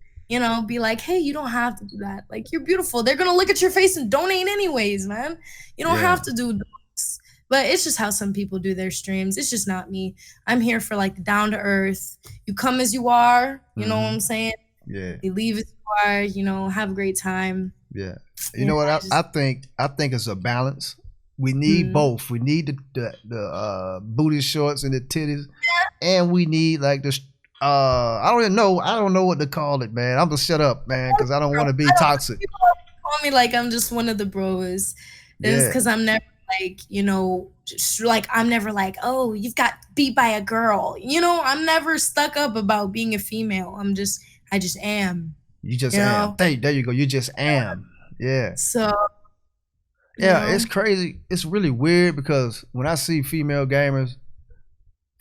be like, hey, you don't have to do that. Like, you're beautiful. They're going to look at your face and donate anyways, man. You don't have to do this. But it's just how some people do their streams. It's just not me. I'm here for like down to earth. You come as you are. You know what I'm saying? Yeah. You leave as you are, have a great time. Yeah. You know what? I think it's a balance. We need both. We need the booty shorts and the titties, and we need like this. I don't even know. I don't know what to call it, man. I'm gonna shut up, man, because I don't want to be toxic. People call me like I'm just one of the bros. It's because I'm never like, you know, like I'm never like, oh, you've got beat by a girl. You know, I'm never stuck up about being a female. I just am. You just am. There you go. You just am. Yeah. So. Yeah, it's crazy. It's really weird because when I see female gamers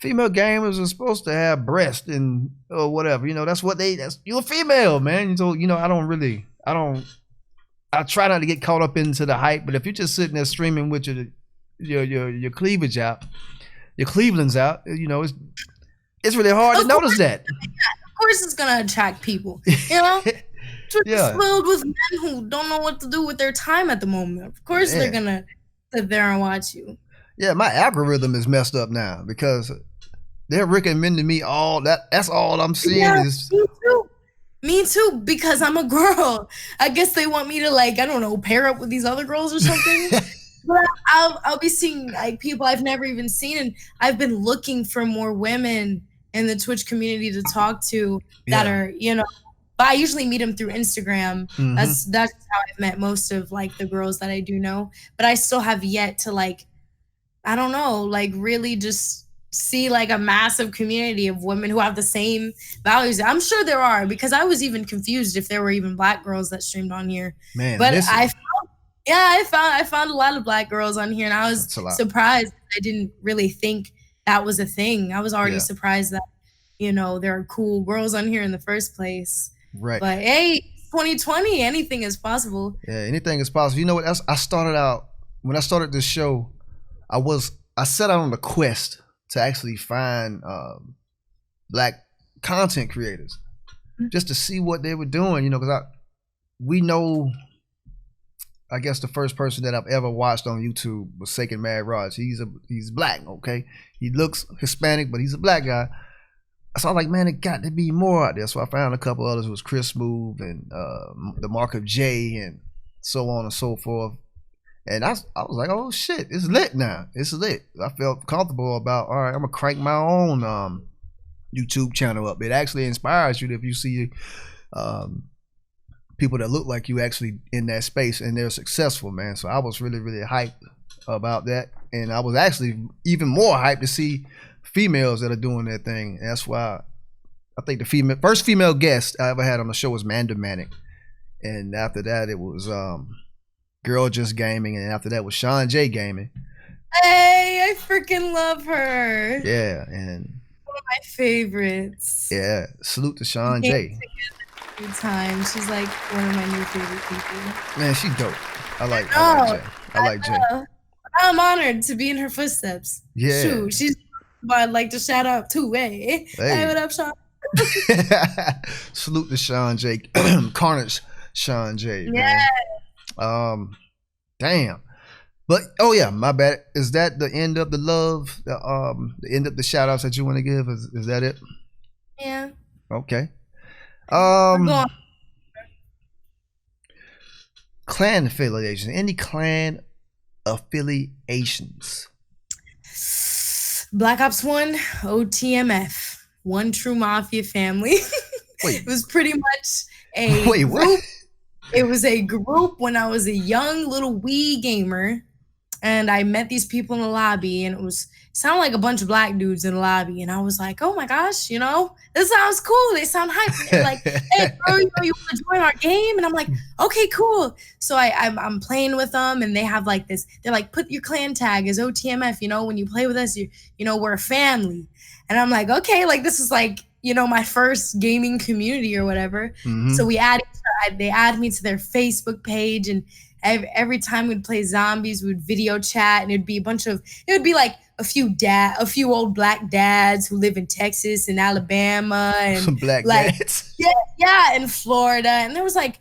are supposed to have breasts and or whatever. You know, that's you're a female, man. So, you know, I try not to get caught up into the hype, but if you're just sitting there streaming with your cleavage out, your cleavlands out, you know, it's really hard to notice that. Of course it's gonna attract people, you know? It's filled with men who don't know what to do with their time at the moment. Of course they're gonna sit there and watch you. Yeah, my algorithm is messed up now because they're recommending me that's all I'm seeing is Me too, because I'm a girl. I guess they want me to, like, I don't know, pair up with these other girls or something. But I'll be seeing like people I've never even seen, and I've been looking for more women in the Twitch community to talk to that are, you know. But I usually meet them through Instagram. That's how I've met most of like the girls that I do know. But I still have yet to like, I don't know, like really just see like a massive community of women who have the same values. I'm sure there are, because I was even confused if there were even Black girls that streamed on here. Man, but I found a lot of Black girls on here, and I was surprised. I didn't really think that was a thing. I was already surprised that, you know, there are cool girls on here in the first place. Right. But hey, 2020, anything is possible. Yeah, anything is possible. You know what? I started out, when I started this show, I set out on a quest to actually find Black content creators, just to see what they were doing, you know, because we know, I guess the first person that I've ever watched on YouTube was Sacred Mad Raj. He's Black, okay? He looks Hispanic, but he's a Black guy. So I was like, man, it got to be more out there. So I found a couple others. It was Chris Smooth and the Mark of J and so on and so forth. And I was like, oh shit, it's lit now. It's lit. I felt comfortable about, all right, I'm gonna crank my own YouTube channel up. It actually inspires you if you see people that look like you actually in that space and they're successful, man. So I was really, really hyped about that. And I was actually even more hyped to see females that are doing their thing. And that's why I think the first female guest I ever had on the show was Manda Manic. And after that, it was Girl Just Gaming. And after that was Sean J Gaming. Hey, I freaking love her. Yeah. And one of my favorites. Yeah. Salute to Sean J. Time. She's like one of my new favorite people. Man, she's dope. I like Jay. I'm honored to be in her footsteps. Yeah. Shoot, she's I'd like to shout out too. Hey, what up, Sean? Salute to Sean J. Carnage Sean J. Yeah. Man. Damn. But oh yeah, my bad. Is that the end of the love? The end of the shout outs that you want to give? Is that it? Yeah. Okay. Clan affiliation. Any clan affiliations? Black Ops 1, OTMF, One True Mafia Family. Wait. It was pretty much a Wait, group. what? It was a group when I was a young little wee gamer, and I met these people in the lobby, and it sounded like a bunch of Black dudes in the lobby, and I was like, oh my gosh, you know, this sounds cool. They sound hype. They're like, hey, bro, you want to join our game? And I'm like, okay, cool. So I'm playing with them, and they have like this. They're like, put your clan tag as OTMF. You know, when you play with us, you know, we're a family. And I'm like, okay, like this is like, you know, my first gaming community or whatever. Mm-hmm. So they add me to their Facebook page, and every time we'd play zombies, we'd video chat, and it would be like a few old Black dads who live in Texas and Alabama and some Black like, dads. Yeah, in Florida. And there was like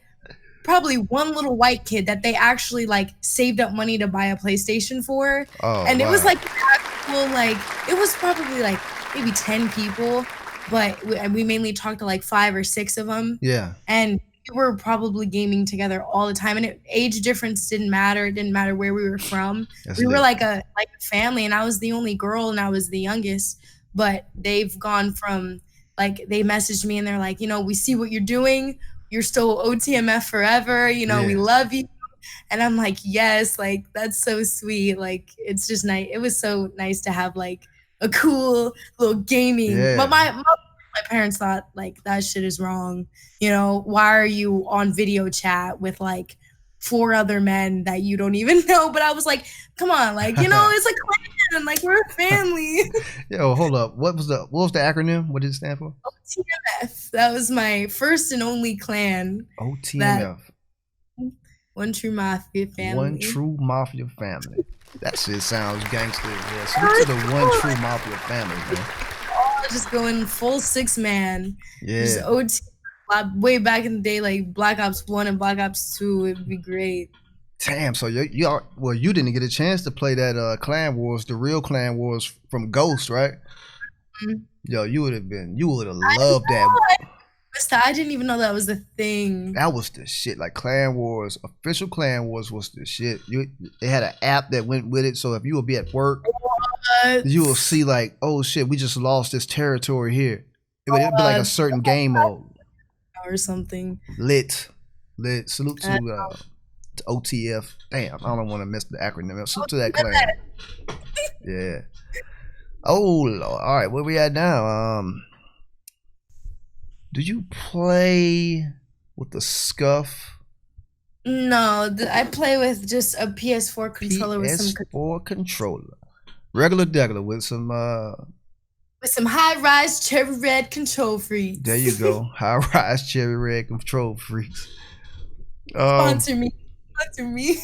probably one little white kid that they actually like saved up money to buy a PlayStation for. Oh, and wow. It was like actual, like it was probably like maybe 10 people, but we mainly talked to like 5 or 6 of them. Yeah. And we were probably gaming together all the time, and age difference didn't matter. It didn't matter where we were from. We were like a family, and I was the only girl and I was the youngest. But they've gone from like, they messaged me and they're like, we see what you're doing. You're still OTMF forever. We love you. And I'm like, yes, like that's so sweet. Like it's just nice. It was so nice to have like a cool little gaming. But my parents thought like that shit is wrong. Why are you on video chat with like 4 other men that you don't even know? But I was like, come on, like it's a clan, like we're a family. Yo, hold up. What was the acronym? What did it stand for? OTMF. That was my first and only clan. OTMF. One True Mafia Family. One True Mafia Family. That shit sounds gangster. Yeah, salute to the One True Mafia Family, man. Just going full 6-man. Yeah. Just OT. Way back in the day, like Black Ops 1 and Black Ops 2, it'd be great. Damn, so you didn't get a chance to play that Clan Wars, the real Clan Wars from Ghost, right? Mm-hmm. Yo, you would have loved that. I didn't even know that was a thing. That was the shit. Like Clan Wars, official Clan Wars was the shit. They had an app that went with it, so if you would be at work, you will see like, oh shit, we just lost this territory here. It'd be like a certain game mode or something. Lit. Salute to OTF. Damn, I don't want to miss the acronym. Salute to that clan. Yeah. Oh Lord. All right, where we at now? Do you play with the Scuff? No, I play with just a PS4 controller with some controller. Regular with some high-rise cherry red control freaks. There you go. High-rise cherry red control freaks. Sponsor me.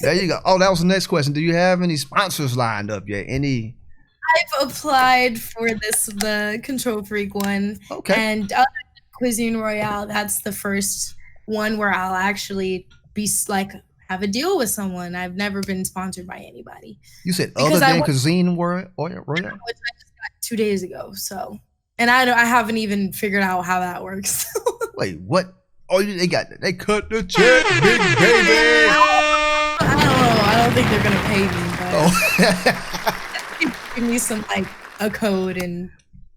There you go. Oh, that was the next question. Do you have any sponsors lined up yet? Any? I've applied for the Control Freak one. Okay. And Cuisine Royale, that's the first one where I'll actually be like have a deal with someone. I've never been sponsored by anybody. You said other than Cuisine Royale? Which I just got 2 days ago. So, and I haven't even figured out how that works. Wait, what? Oh, they cut the check, big baby. I don't know. I don't think they're gonna pay me. But give me some like a code and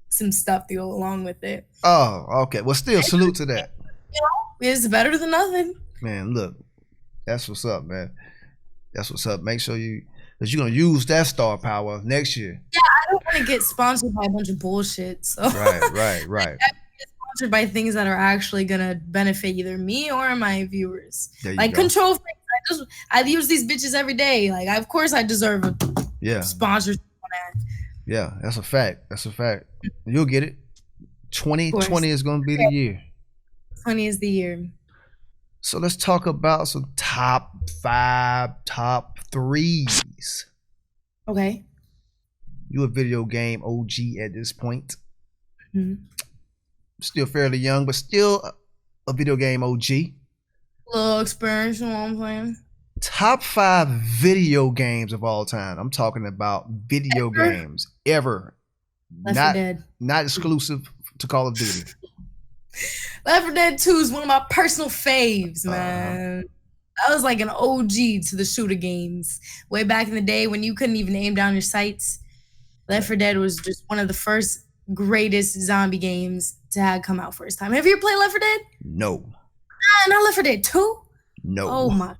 some stuff to go along with it. Oh, okay. Well, still salute to that. It's better than nothing. Man, look, that's what's up, man. That's what's up. Make sure because you're gonna use that star power next year. Yeah, I don't want to get sponsored by a bunch of bullshit. So right. I get sponsored by things that are actually gonna benefit either me or my viewers. Like Control Freak, I use these bitches every day. Like, of course, I deserve a sponsorship on that. Yeah, that's a fact. You'll get it. 2020 is gonna be the year. 20 is the year. So let's talk about some top 5, top 3s. Okay. You a video game OG at this point. Mm-hmm. Still fairly young, but still a video game OG. A little experience, you know what I'm saying? Top 5 video games of all time. I'm talking about video games ever. Left 4 Dead. Not exclusive to Call of Duty. Left 4 Dead 2 is one of my personal faves, man. I was like an OG to the shooter games. Way back in the day when you couldn't even aim down your sights. Left 4 Dead was just one of the first greatest zombie games to have come out first time. Have you ever played Left 4 Dead? No. Not Left 4 Dead 2? No. Oh my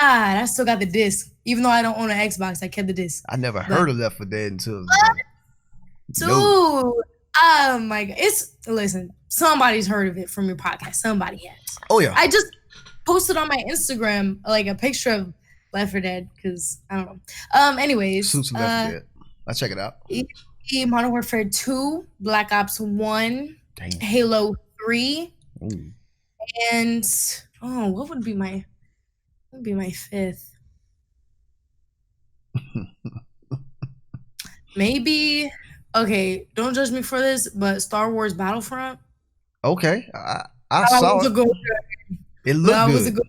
God. I still got the disc. Even though I don't own an Xbox, I kept the disc. I never heard of Left 4 Dead until Dude. Oh my God. Listen, somebody's heard of it from your podcast. Somebody has. Oh yeah. I just posted on my Instagram like a picture of Left 4 Dead because I don't know. Anyways. Suits Left 4 Dead. I'll check it out. Modern Warfare 2, Black Ops 1, Damn. Halo 3, Ooh. and what would be my 5th? Maybe. Okay, don't judge me for this, but Star Wars Battlefront. Okay, I saw it. It looked good.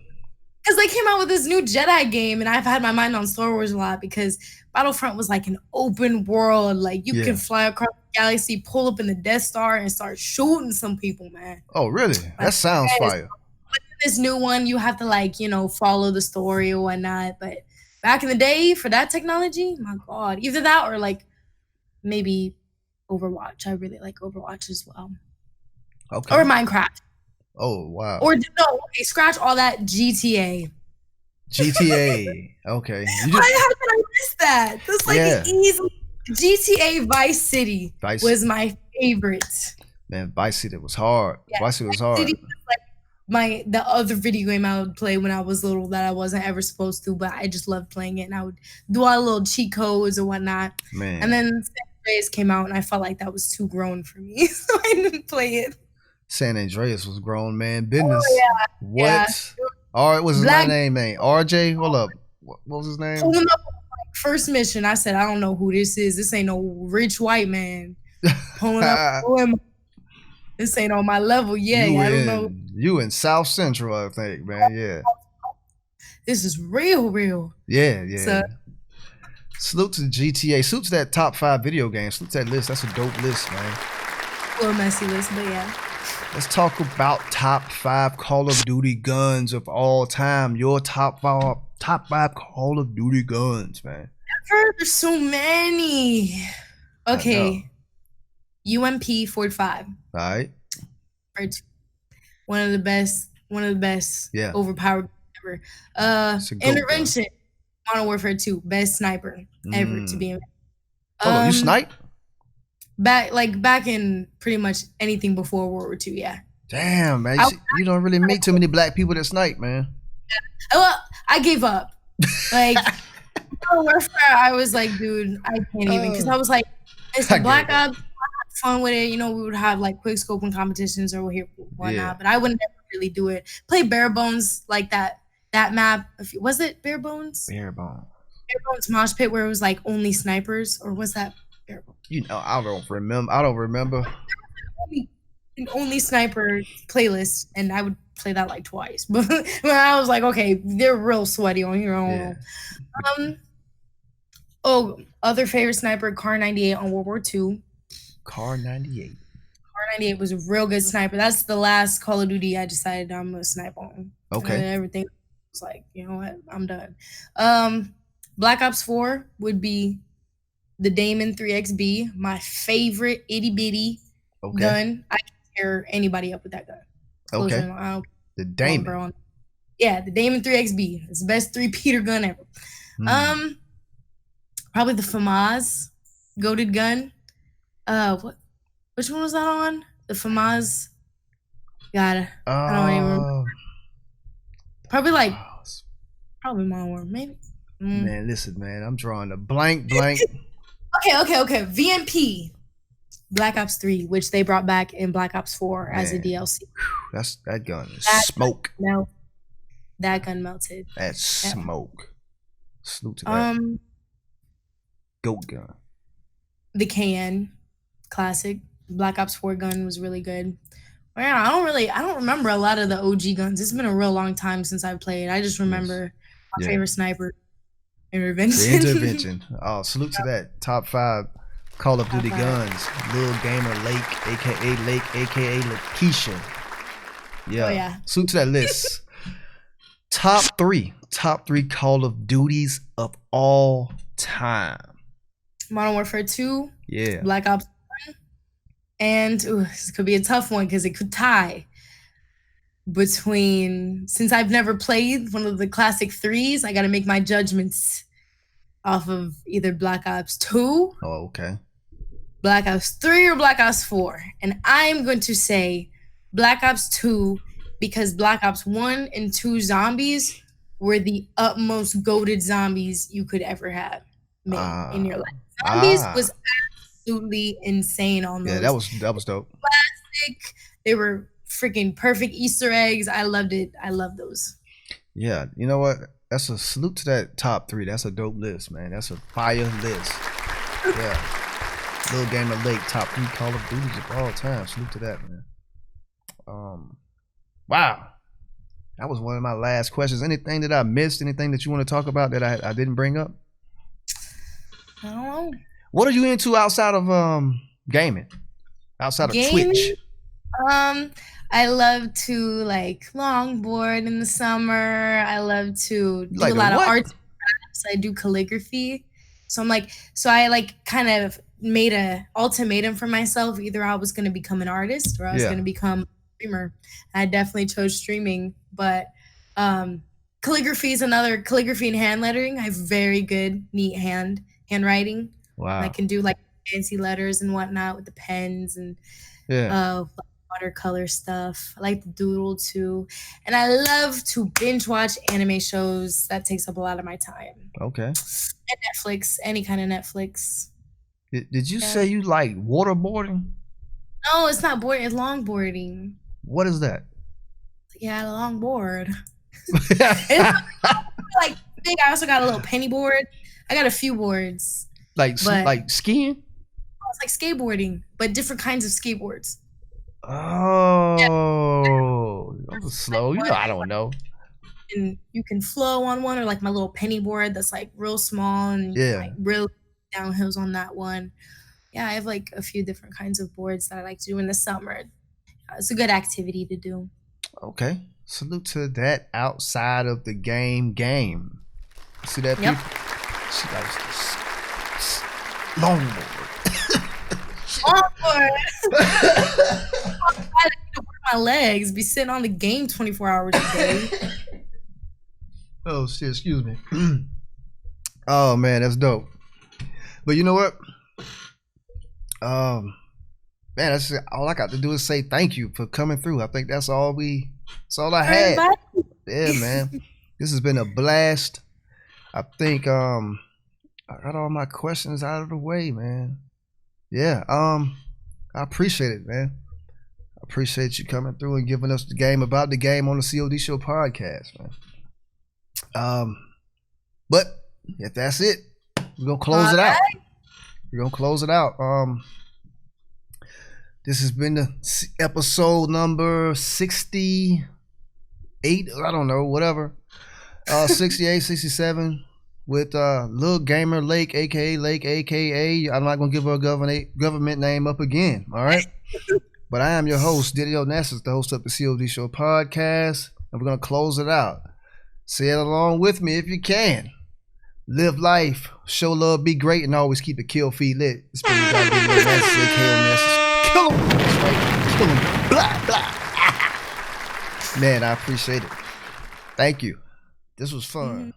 Because they came out with this new Jedi game, and I've had my mind on Star Wars a lot because Battlefront was like an open world. Like, you can fly across the galaxy, pull up in the Death Star, and start shooting some people, man. Oh, really? That sounds fire. But this new one, you have to like, you know, follow the story or whatnot. But back in the day, for that technology, my God, either that or like maybe Overwatch. I really like Overwatch as well. Okay. Or Minecraft. Oh wow. Or no, okay, scratch all that. GTA. GTA. Okay. How can I miss that? That's like an easy. GTA Vice City was my favorite. Man, Vice City was hard. Yeah, Vice City was hard. City was like the other video game I would play when I was little that I wasn't ever supposed to, but I just loved playing it, and I would do all the little cheat codes and whatnot. Man. And then San Andreas came out, and I felt like that was too grown for me, so I didn't play it. San Andreas was grown man business. Oh, yeah. What? Yeah. All right, what's his name, man? RJ? Hold up. What was his name? First mission, I said, I don't know who this is. This ain't no rich white man. Pulling up. This ain't on my level yet. I don't know. You in South Central, I think, man. Yeah. This is real. Yeah. So, salute to GTA. Salute to that top 5 video games. Salute to that list. That's a dope list, man. A little messy list, but yeah. Let's talk about top 5 Call of Duty guns of all time. Your top 5 Call of Duty guns, man. I've heard there's so many. Okay. UMP 45. All right. One of the best. Yeah. Overpowered ever. Intervention. Modern Warfare 2. Best sniper ever to be. Hold on, you snipe? Back in pretty much anything before World War II, yeah. Damn, man. You don't really meet too many black people that snipe, man. Well, I gave up. Like, I was like, dude, I can't even. Because I was like, it's the Black Ops, fun with it. You know, we would have like quick scoping competitions or whatnot, but I wouldn't ever really do it. Play bare bones like that map. Was it bare bones? Bare bones Mosh Pit where it was like only snipers, or was that bare bones? You know, I don't remember. An only sniper playlist, and I would play that like twice. But I was like, okay, they're real sweaty on here. Yeah. Other favorite sniper, Car 98 on World War II. Car 98. Car 98 was a real good sniper. That's the last Call of Duty I decided I'm gonna snipe on. Okay. And everything was like, you know what, I'm done. Black Ops 4 would be the Damon 3XB, my favorite itty bitty gun. I can tear anybody up with that gun. Okay. The Damon. Yeah, the Damon 3XB. It's the best 3-peater gun ever. Probably the FAMAS goated gun. Which one was that on? The FAMAS. I don't even remember. Probably Modern Warfare, maybe. Man, listen, man. I'm drawing a blank. Okay. VMP. Black Ops 3, which they brought back in Black Ops 4 as a DLC. That gun is smoke. That gun melted. That's smoke. Salute to that. Goat gun. The KN classic. Black Ops 4 gun was really good. Well, I don't remember a lot of the OG guns. It's been a real long time since I've played. I just remember my favorite sniper, Intervention. The Intervention. Oh, salute to that. Top 5 Call of Duty guns. Lil Gamer Lake, aka Lakeisha. Yeah. Salute to that list. Top 3 Call of Duties of all time. Modern Warfare 2. Yeah. Black Ops 1. And this could be a tough one because it could tie between, since I've never played one of the classic 3s, I got to make my judgments off of either Black Ops 2. Oh, okay. Black Ops 3 or Black Ops 4. And I'm going to say Black Ops 2 because Black Ops 1 and 2 zombies were the utmost goated zombies you could ever have made in your life. Zombies was absolutely insane on those. Yeah, that was dope. Classic. They were freaking perfect Easter eggs. I loved it. I love those. Yeah, you know what? That's a salute to that top 3. That's a dope list, man. That's a fire list. Yeah. Lil Gamer Lake, top 3 Call of Duties of all time. Salute to that, man. Wow. That was one of my last questions. Anything that I missed? Anything that you want to talk about that I didn't bring up? I don't know. What are you into outside of gaming? Outside of Twitch? I I love to like longboard in the summer. I love to do Like a lot of what? arts. I do calligraphy. So I like kind of made a ultimatum for myself. Either I was going to become an artist or I was going to become a streamer. I definitely chose streaming, but calligraphy and hand lettering. I have very good, neat handwriting. Wow. I can do like fancy letters and whatnot with the pens and watercolor stuff. I like to doodle too. And I love to binge watch anime shows. That takes up a lot of my time. Okay. And Netflix, any kind of Netflix. Did you say you like waterboarding? No, it's not boarding, it's longboarding. What is that? Yeah, the longboard. It's like big. I also got a little penny board. I got a few boards. Like skiing? It's like skateboarding, but different kinds of skateboards. Oh, that was slow. You know, I don't know. And you can flow on one, or like my little penny board that's like real small and you can, like real downhills on that one. Yeah, I have like a few different kinds of boards that I like to do in the summer. It's a good activity to do. Okay. Salute to that outside of the game. See that? Yep. She likes longboard. I need to work my legs. Be sitting on the game 24 hours a day. Oh shit! Excuse me. Oh man, that's dope. But you know what? Man, that's just, all I got to do is say thank you for coming through. I think that's all I had. Yeah, man. This has been a blast. I think I got all my questions out of the way, man. Yeah, I appreciate it, man. I appreciate you coming through and giving us the game about the game on the COD Show podcast, man. But if that's it, we're gonna close it out. We're gonna close it out. This has been the episode number 68. I don't know, whatever. 68, 67 with Lil Gamer Lake, aka Lake, aka. I'm not gonna give her a government name up again. All right. But I am your host, Diddy Onasis, the host of the COD Show podcast, and we're gonna close it out. Say it along with me if you can. Live life, show love, be great, and always keep the kill feed lit. It's been the goddamn Onasis, aka Onasis. Kill him. That's right. Kill him. Blah, blah. Man, I appreciate it. Thank you. This was fun.